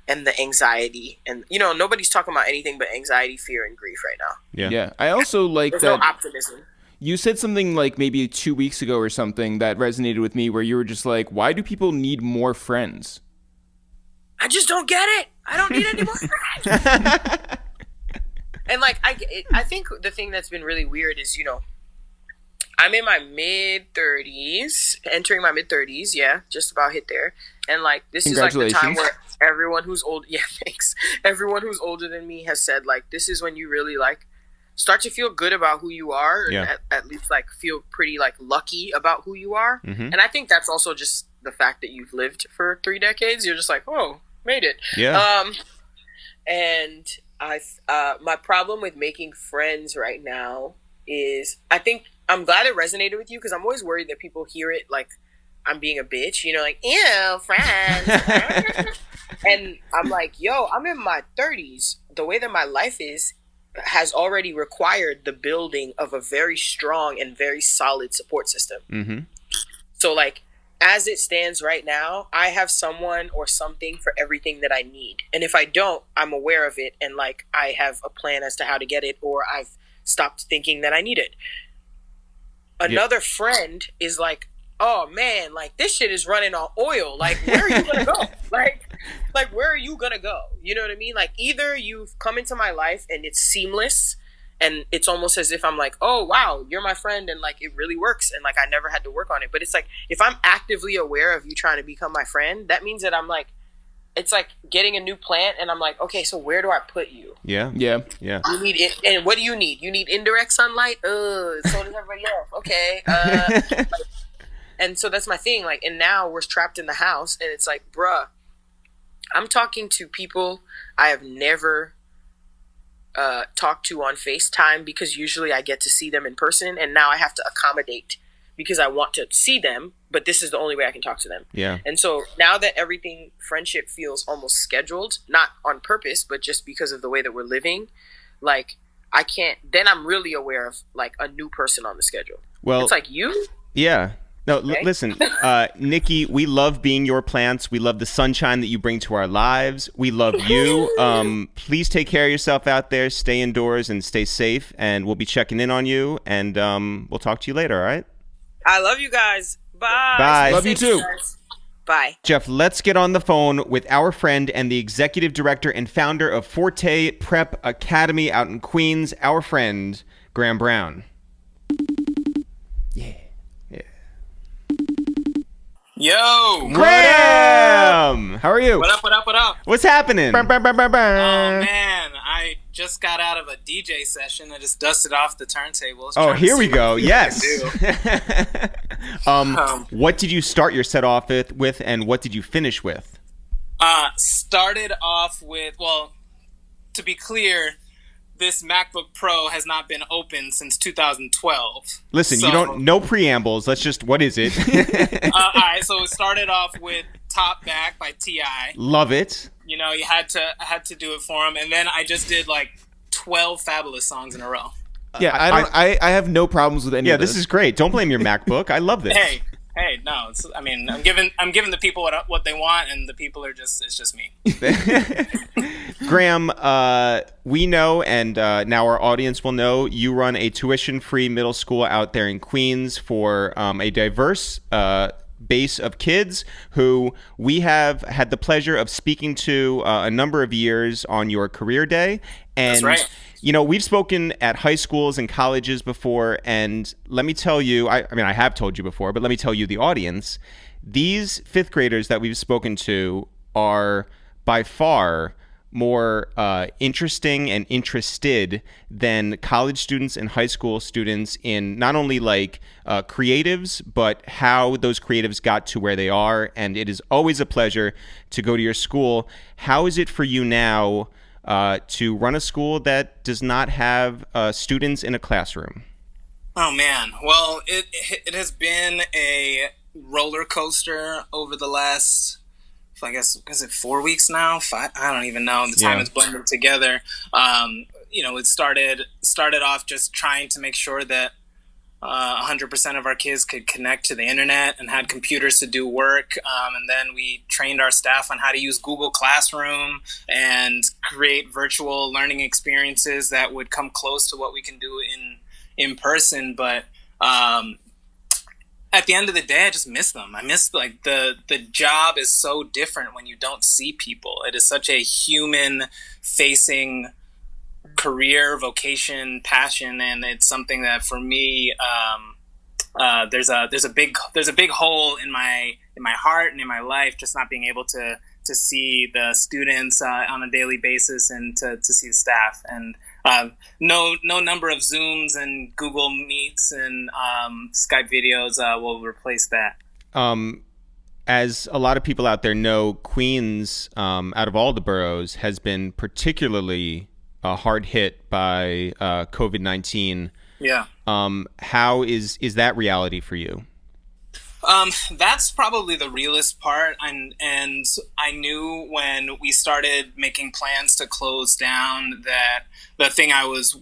and the anxiety, and you know, nobody's talking about anything but anxiety, fear, and grief right now. Yeah. I also like There's that. no optimism. You said something like maybe 2 weeks ago or something that resonated with me, where you were just like, "Why do people need more friends?" I just don't get it. I don't need any more friends. And like, I think the thing that's been really weird is, you know, I'm in my mid-30s, entering my mid-30s, yeah, just about hit there. And like, this is like the time where everyone who's old, yeah, thanks. Everyone who's older than me has said like, this is when you really like start to feel good about who you are, and at least like feel pretty like lucky about who you are. And I think that's also just the fact that you've lived for 3 decades. You're just like, oh, made it. Yeah. And my problem with making friends right now is, I think I'm glad it resonated with you because I'm always worried that people hear it like I'm being a bitch, you know, like, ew, friends. And I'm like, yo, I'm in my 30s. The way that my life has already required the building of a very strong and very solid support system. So like, as it stands right now, I have someone or something for everything that I need. And if I don't, I'm aware of it. And like, I have a plan as to how to get it, or I've stopped thinking that I need it. Another friend is like, oh man, like this shit is running on oil. Like, where are you going to go? Like, where are you going to go? You know what I mean? Like, either you've come into my life and it's seamless, and it's almost as if I'm like, oh, wow, you're my friend, and like, it really works, and like, I never had to work on it. But it's like, if I'm actively aware of you trying to become my friend, that means that I'm like, it's like getting a new plant, and I'm like, okay, so where do I put you? Yeah. You need it, and what do you need? You need indirect sunlight? So does everybody else. Okay. And so that's my thing. Like, and now we're trapped in the house, and it's like, bruh, I'm talking to people I have never talked to on FaceTime, because usually I get to see them in person, and now I have to accommodate because I want to see them, but this is the only way I can talk to them. Yeah. And so now that friendship feels almost scheduled, not on purpose, but just because of the way that we're living, like, I can't, then I'm really aware of like a new person on the schedule. Well, it's like you? Yeah. No, okay. Listen, Nikki, we love being your plants. We love the sunshine that you bring to our lives. We love you. Please take care of yourself out there. Stay indoors and stay safe. And we'll be checking in on you. And we'll talk to you later, all right? I love you guys. Bye. Bye. Love you too. Bye. Jeff, let's get on the phone with our friend and the executive director and founder of Forte Prep Academy out in Queens, our friend, Graham Browne. Yo! Graham! How are you? What up? What's happening? Oh, man. I just got out of a DJ session. I just dusted off the turntables. Oh, here we go. Yes. I What did you start your set off with, and what did you finish with? Started off with, well, to be clear, this MacBook Pro has not been open since 2012. Listen, so, you don't, no preambles. Let's just, what is it? All right, so it started off with Top Back by T.I. Love it. You know, I had to do it for him, and then I just did like 12 Fabulous songs in a row. Yeah, I have no problems with any of this. Yeah, this is great. Don't blame your MacBook. I love this. Hey, no. I'm giving the people what they want, and the people are it's just me. Graham, we know, and now our audience will know, you run a tuition-free middle school out there in Queens for a diverse base of kids who we have had the pleasure of speaking to a number of years on your career day. And that's right. You know, we've spoken at high schools and colleges before, and let me tell you, I have told you before, but let me tell you, the audience, these fifth graders that we've spoken to are by far more interesting and interested than college students and high school students in not only like creatives, but how those creatives got to where they are. And it is always a pleasure to go to your school. How is it for you now to run a school that does not have students in a classroom? Oh man, well, it has been a roller coaster over the last, I guess, is it 4 weeks now? I don't even know. The time is blended together. You know, it started off just trying to make sure that 100% of our kids could connect to the internet and had computers to do work. And then we trained our staff on how to use Google Classroom and create virtual learning experiences that would come close to what we can do in person. But at the end of the day, I just miss them. I miss, like, the job is so different when you don't see people. It is such a human facing career, vocation, passion, and it's something that for me, there's a big hole in my heart and in my life, just not being able to see the students on a daily basis and to see the staff. And no number of Zooms and Google Meets and Skype videos will replace that. As a lot of people out there know, Queens, out of all the boroughs, has been particularly hard hit by COVID-19. Yeah. How is that reality for you? That's probably the realest part, and I knew when we started making plans to close down that the thing I was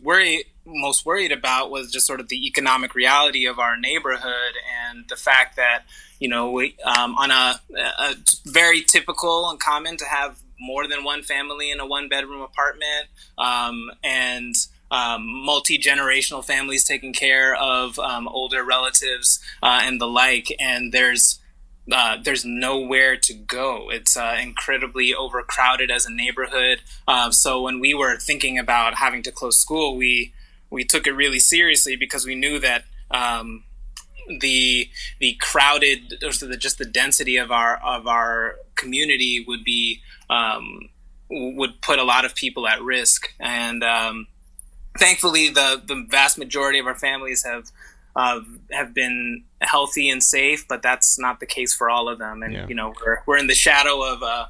most worried about was just sort of the economic reality of our neighborhood and the fact that, you know, we on a very typical and common to have more than one family in a one-bedroom apartment, and multi-generational families taking care of older relatives and the like, and there's nowhere to go. It's incredibly overcrowded as a neighborhood. So when we were thinking about having to close school, we took it really seriously because we knew that the crowded, or just the density of our community would put a lot of people at risk. And thankfully, the vast majority of our families have been healthy and safe, but that's not the case for all of them. And you know, we're in the shadow of a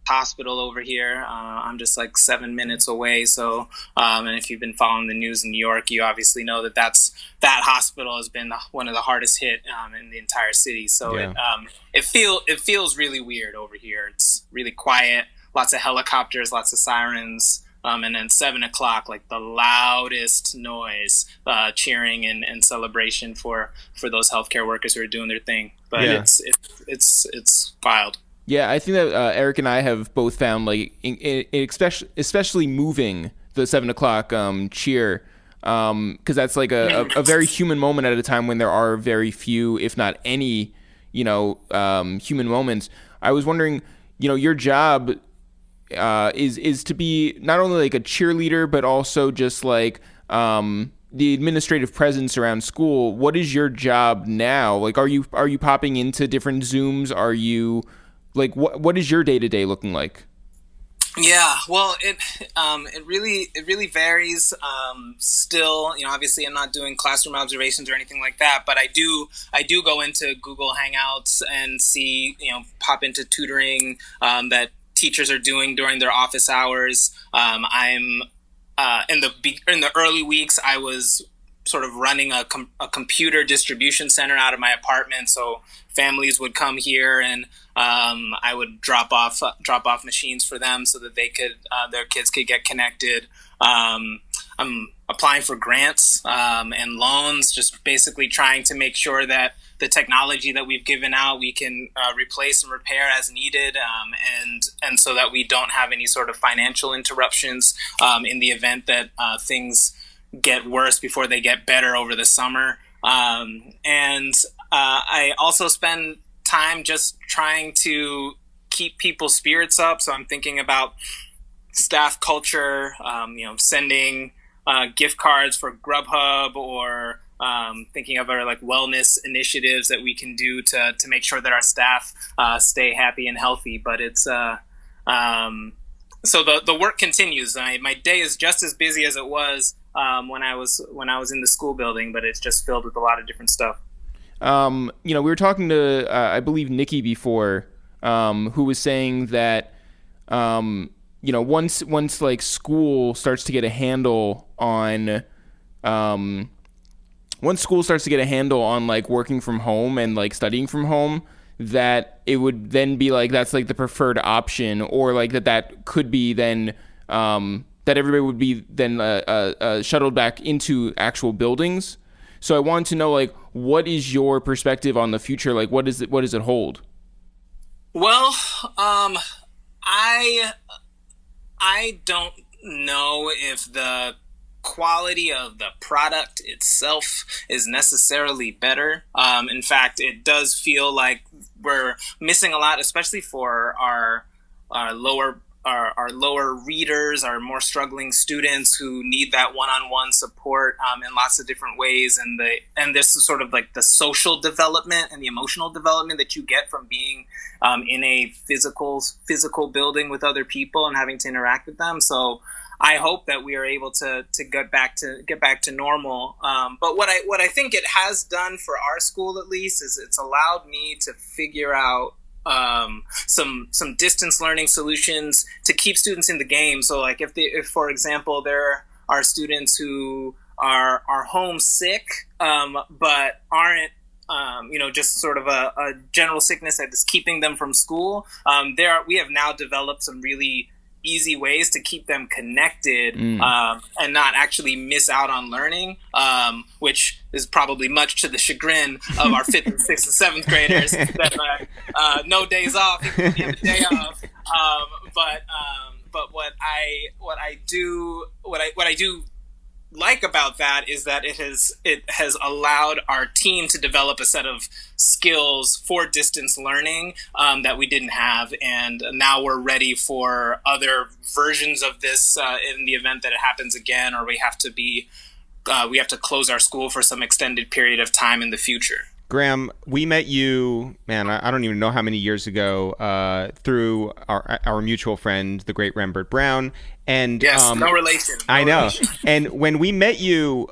hospital over here. I'm just like 7 minutes away. So, and if you've been following the news in New York, you obviously know that hospital has been one of the hardest hit in the entire city. So it feels really weird over here. It's really quiet, lots of helicopters, lots of sirens. And then 7 o'clock, like the loudest noise, cheering and celebration for those healthcare workers who are doing their thing. But it's wild. Yeah, I think that Eric and I have both found, like, especially moving the 7 o'clock cheer, because that's like a very human moment at a time when there are very few, if not any, human moments. I was wondering, your job is to be not only like a cheerleader, but also just like the administrative presence around school. What is your job now? Like, are you popping into different Zooms? Are you like, what is your day-to-day looking like? Yeah, well, it really varies. Still, obviously, I'm not doing classroom observations or anything like that, but I do go into Google Hangouts and see, pop into tutoring that teachers are doing during their office hours. I'm in the early weeks, I was sort of running a computer distribution center out of my apartment, so families would come here and I would drop off machines for them so that they could their kids could get connected. I'm applying for grants and loans, just basically trying to make sure that the technology that we've given out we can replace and repair as needed, and so that we don't have any sort of financial interruptions in the event that things get worse before they get better over the summer. And I also spend time just trying to keep people's spirits up. So I'm thinking about staff culture, sending gift cards for Grubhub, or thinking of our like wellness initiatives that we can do to make sure that our staff stay happy and healthy. But it's so the work continues. My day is just as busy as it was when I was in the school building, but it's just filled with a lot of different stuff. We were talking to I believe Nikki before, who was saying that once like school starts to get a handle on like working from home and like studying from home, that it would then be like that's like the preferred option, or like that could be then that everybody would be then shuttled back into actual buildings. So I wanted to know, like, what is your perspective on the future? Like, what does it hold? Well, I don't know if the quality of the product itself is necessarily better. In fact, it does feel like we're missing a lot, especially for our lower readers, our more struggling students who need that one-on-one support in lots of different ways, and this is sort of like the social development and the emotional development that you get from being in a physical building with other people and having to interact with them. So I hope that we are able to get back to normal. But what I think it has done for our school, at least, is it's allowed me to figure out some distance learning solutions to keep students in the game. So like if for example there are students who are homesick but aren't just sort of a general sickness that is keeping them from school, we have now developed some really easy ways to keep them connected and not actually miss out on learning, which is probably much to the chagrin of our 5th and 6th and 7th graders that no days off, even if you have a day off. But what I do like about that is that it has allowed our team to develop a set of skills for distance learning that we didn't have, and now we're ready for other versions of this in the event that it happens again, or we have to close our school for some extended period of time in the future. Graham, we met you, man, I don't even know how many years ago, through our mutual friend, the great Graham Browne. And yes, no relation. I know. And when we met you,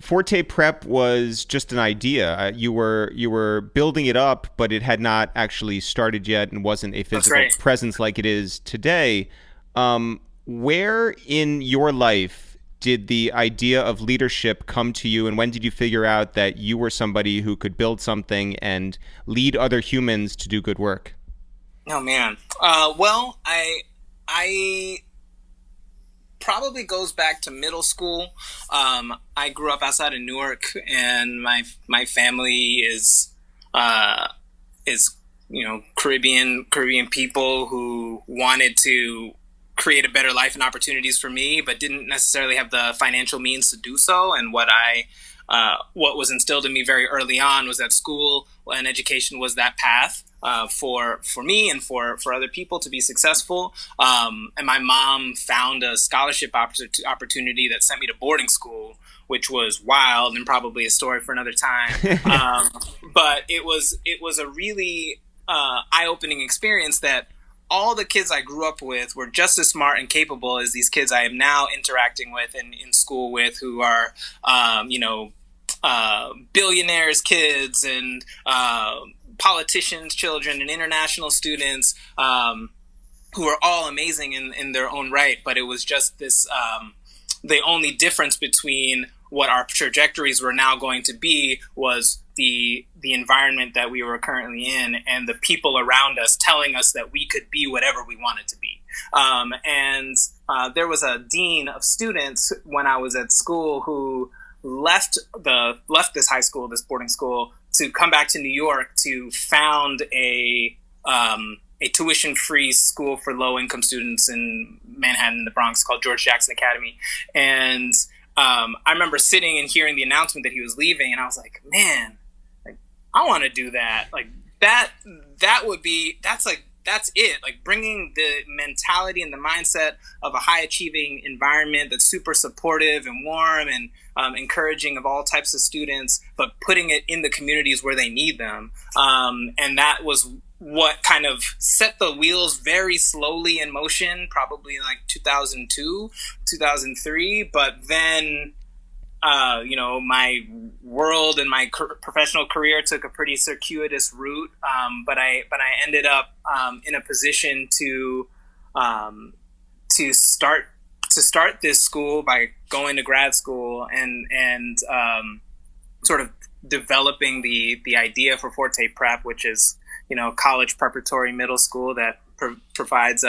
Forte Prep was just an idea. You were building it up, but it had not actually started yet and wasn't a physical presence like it is today. Where in your life did the idea of leadership come to you, and when did you figure out that you were somebody who could build something and lead other humans to do good work? Oh man. Well, I probably goes back to middle school. I grew up outside of Newark, and my family is Caribbean people who wanted to create a better life and opportunities for me, but didn't necessarily have the financial means to do so. And what was instilled in me very early on was that school and education was that path for me and for other people to be successful. And my mom found a scholarship opportunity that sent me to boarding school, which was wild and probably a story for another time. But it was a really eye-opening experience that all the kids I grew up with were just as smart and capable as these kids I am now interacting with and in school with, who are, billionaires' kids and politicians' children and international students, who are all amazing in their own right. But it was just this, the only difference between what our trajectories were now going to be was the environment that we were currently in and the people around us telling us that we could be whatever we wanted to be. And there was a dean of students when I was at school who left this high school, this boarding school, to come back to New York to found a tuition-free school for low-income students in Manhattan, the Bronx, called George Jackson Academy. And I remember sitting and hearing the announcement that he was leaving, and I was like, man, like, I want to do that. Like that's it. Like bringing the mentality and the mindset of a high-achieving environment that's super supportive and warm and encouraging of all types of students, but putting it in the communities where they need them. And that was what kind of set the wheels very slowly in motion, probably in like 2002, 2003. But then, my world and my professional career took a pretty circuitous route. But I ended up in a position to start this school by going to grad school and sort of developing the idea for Forte Prep, which is, college preparatory middle school that provides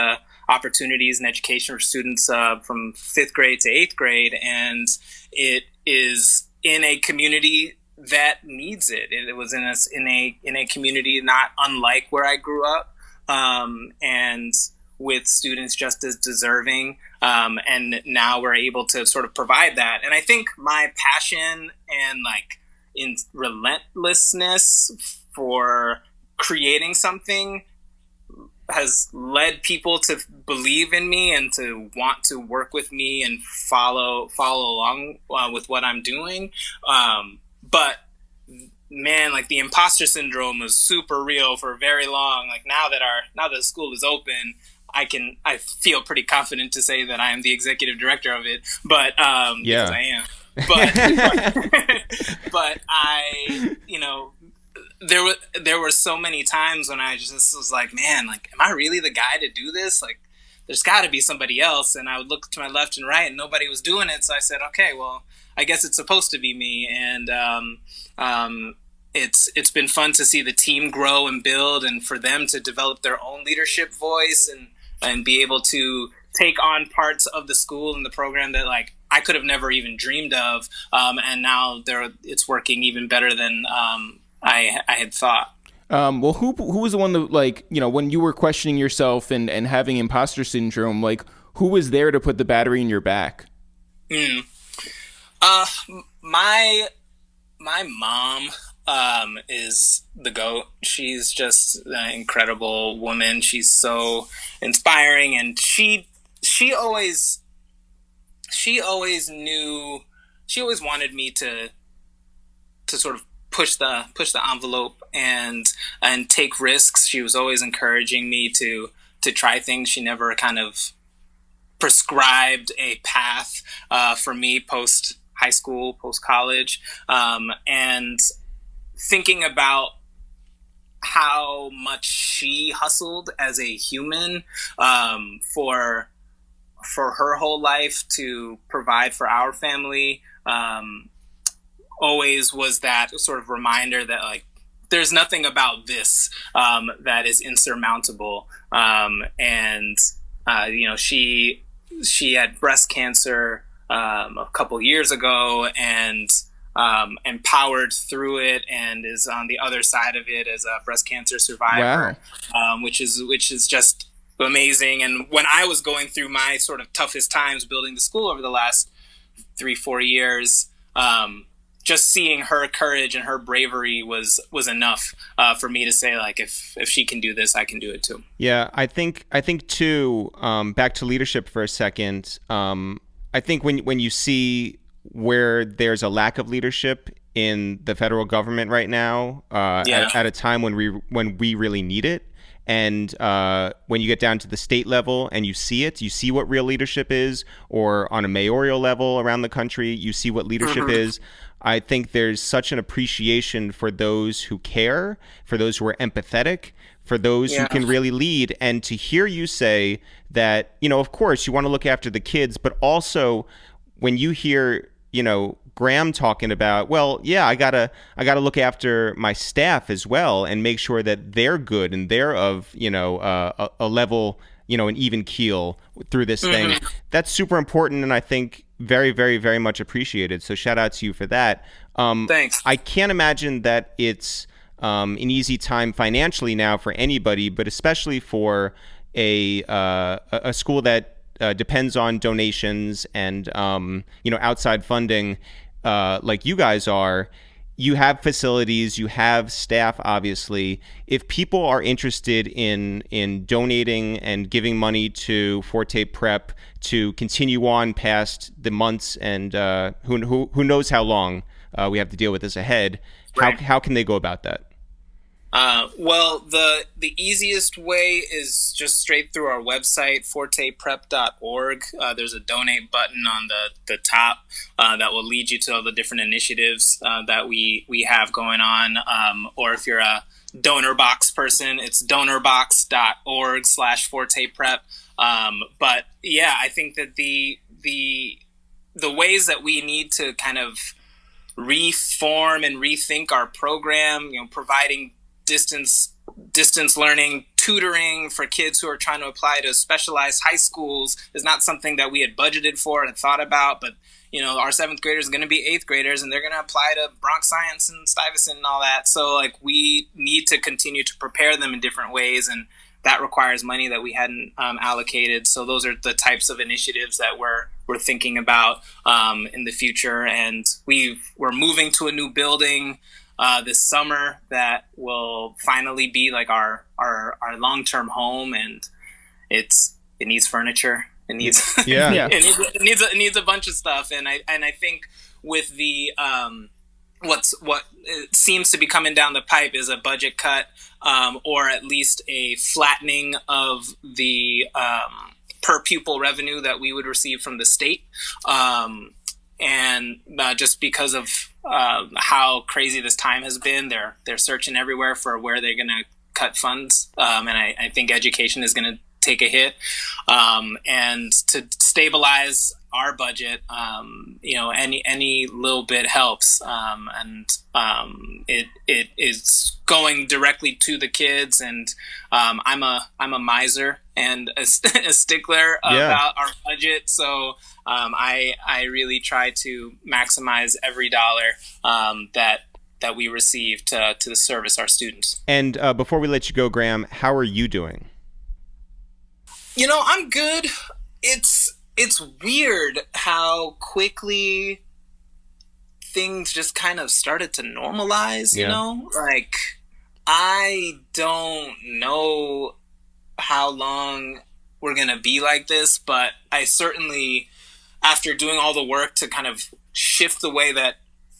opportunities and education for students from 5th grade to 8th grade. And it is in a community that needs it. It was in a community not unlike where I grew up, and with students just as deserving. And now we're able to sort of provide that. And I think my passion and like in relentlessness for creating something has led people to believe in me and to want to work with me and follow along with what I'm doing. But man, like the imposter syndrome was super real for very long. Like now that the school is open, I feel pretty confident to say that I am the executive director of it, but because I am. But I, there were so many times when I just was like, man, like, am I really the guy to do this? Like, there's got to be somebody else. And I would look to my left and right, and nobody was doing it. So I said, okay, well, I guess it's supposed to be me. And it's been fun to see the team grow and build, and for them to develop their own leadership voice and be able to take on parts of the school and the program that like I could have never even dreamed of. And now it's working even better than I had thought. Well, who was the one that, like, when you were questioning yourself and having imposter syndrome, like, who was there to put the battery in your back? My mom is the GOAT. She's just an incredible woman. She's so inspiring, and she always wanted me to sort of push the envelope and take risks. She was always encouraging me to try things. She never kind of prescribed a path for me post high school, post college, and thinking about how much she hustled as a human for her whole life to provide for our family. Always was that sort of reminder that like there's nothing about this that is insurmountable. She had breast cancer a couple years ago and powered through it, and is on the other side of it as a breast cancer survivor. Wow. Which is just amazing. And when I was going through my sort of toughest times building the school over the last 3-4 years, just seeing her courage and her bravery was enough for me to say, like, if she can do this, I can do it too. Yeah, I think too. Back to leadership for a second. I think when you see where there's a lack of leadership in the federal government right now, at a time when we really need it, And when you get down to the state level and you see what real leadership is, or on a mayoral level around the country, you see what leadership is. I think there's such an appreciation for those who care, for those who are empathetic, for those who can really lead. And to hear you say that, of course, you want to look after the kids, but also when you hear, Graham talking about, well, yeah, I gotta look after my staff as well and make sure that they're good and they're of, a level, an even keel through this thing. That's super important, and I think very, very, very much appreciated. So shout out to you for that. Thanks. I can't imagine that it's an easy time financially now for anybody, but especially for a school that depends on donations and outside funding, like you guys are. You have facilities, you have staff, obviously. If people are interested in donating and giving money to Forte Prep to continue on past the months and who knows how long we have to deal with this ahead, right. How can they go about that? Well, the easiest way is just straight through our website, forteprep.org. There's a donate button on the top that will lead you to all the different initiatives that we have going on. Or if you're a donor box person, it's donorbox.org/forteprep. But yeah, I think that the ways that we need to kind of reform and rethink our program, providing distance learning tutoring for kids who are trying to apply to specialized high schools is not something that we had budgeted for and thought about, but our 7th graders are going to be 8th graders and they're going to apply to Bronx Science and Stuyvesant and all that. So like we need to continue to prepare them in different ways, and that requires money that we hadn't allocated. So those are the types of initiatives that we're thinking about in the future. And we're moving to a new building this summer that will finally be like our long-term home, and it needs furniture. It needs it needs a bunch of stuff, and I think with the what seems to be coming down the pipe is a budget cut, or at least a flattening of the per pupil revenue that we would receive from the state. And just because of how crazy this time has been, they're searching everywhere for where they're going to cut funds. And I think education is going to take a hit. And to stabilize our budget, any little bit helps. It is going directly to the kids. And I'm a miser and a stickler about our budget. So I really try to maximize every dollar that we receive to service our students. And before we let you go, Graham, how are you doing? I'm good. It's weird how quickly things just kind of started to normalize, Like, I don't know how long we're going to be like this, but I certainly, after doing all the work to kind of shift the way that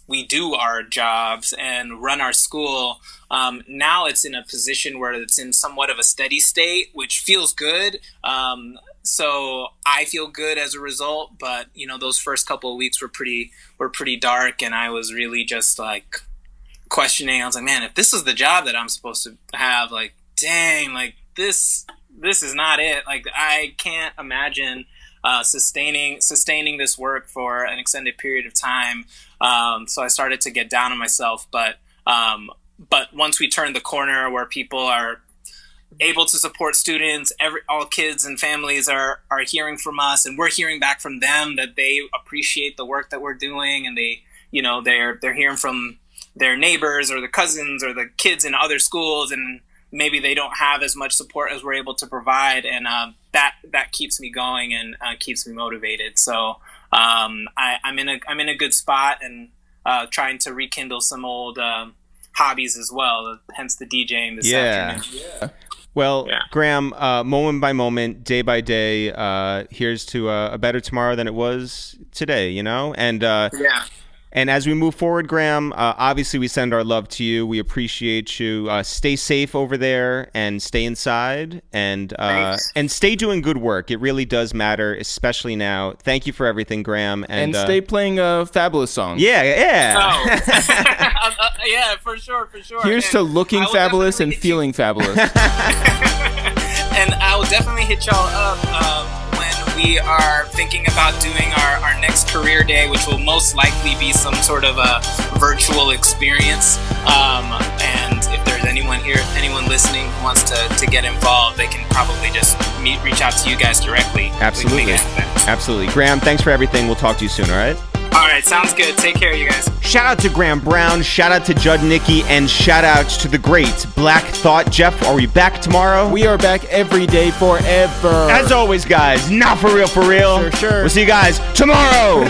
we do our jobs and run our school, now it's in a position where it's in somewhat of a steady state, which feels good. So I feel good as a result, but those first couple of weeks were pretty dark, and I was really just like questioning. I was like, man, if this is the job that I'm supposed to have, like, dang, like this is not it. Like, I can't imagine sustaining this work for an extended period of time. So I started to get down on myself, but once we turned the corner where people are able to support students, all kids and families are hearing from us, and we're hearing back from them that they appreciate the work that we're doing, and they're hearing from their neighbors or the cousins or the kids in other schools, and maybe they don't have as much support as we're able to provide, and that keeps me going and keeps me motivated. So I'm in a good spot, and trying to rekindle some old hobbies as well, hence the DJing this afternoon. Yeah. Well, Graham, moment by moment, day by day, here's to a better tomorrow than it was today, And And as we move forward, Graham, obviously we send our love to you. We appreciate you. Stay safe over there and stay inside and stay doing good work. It really does matter, especially now. Thank you for everything, Graham. And stay playing fabulous songs. Yeah. Oh. Yeah, for sure. Here's to looking fabulous and feeling fabulous. And I will definitely hit y'all up when we are thinking about doing our next career day, which will most likely be some sort of a virtual experience. And if there's anyone listening who wants to get involved, they can probably just reach out to you guys directly. Absolutely. Graham, thanks for everything. We'll talk to you soon, all right? All right, sounds good. Take care, you guys. Shout out to Graham Browne, shout out to Judnikki, and shout outs to the great Black Thought. Jeff, are we back tomorrow? We are back every day forever. As always, guys, not for real. Sure. We'll see you guys tomorrow.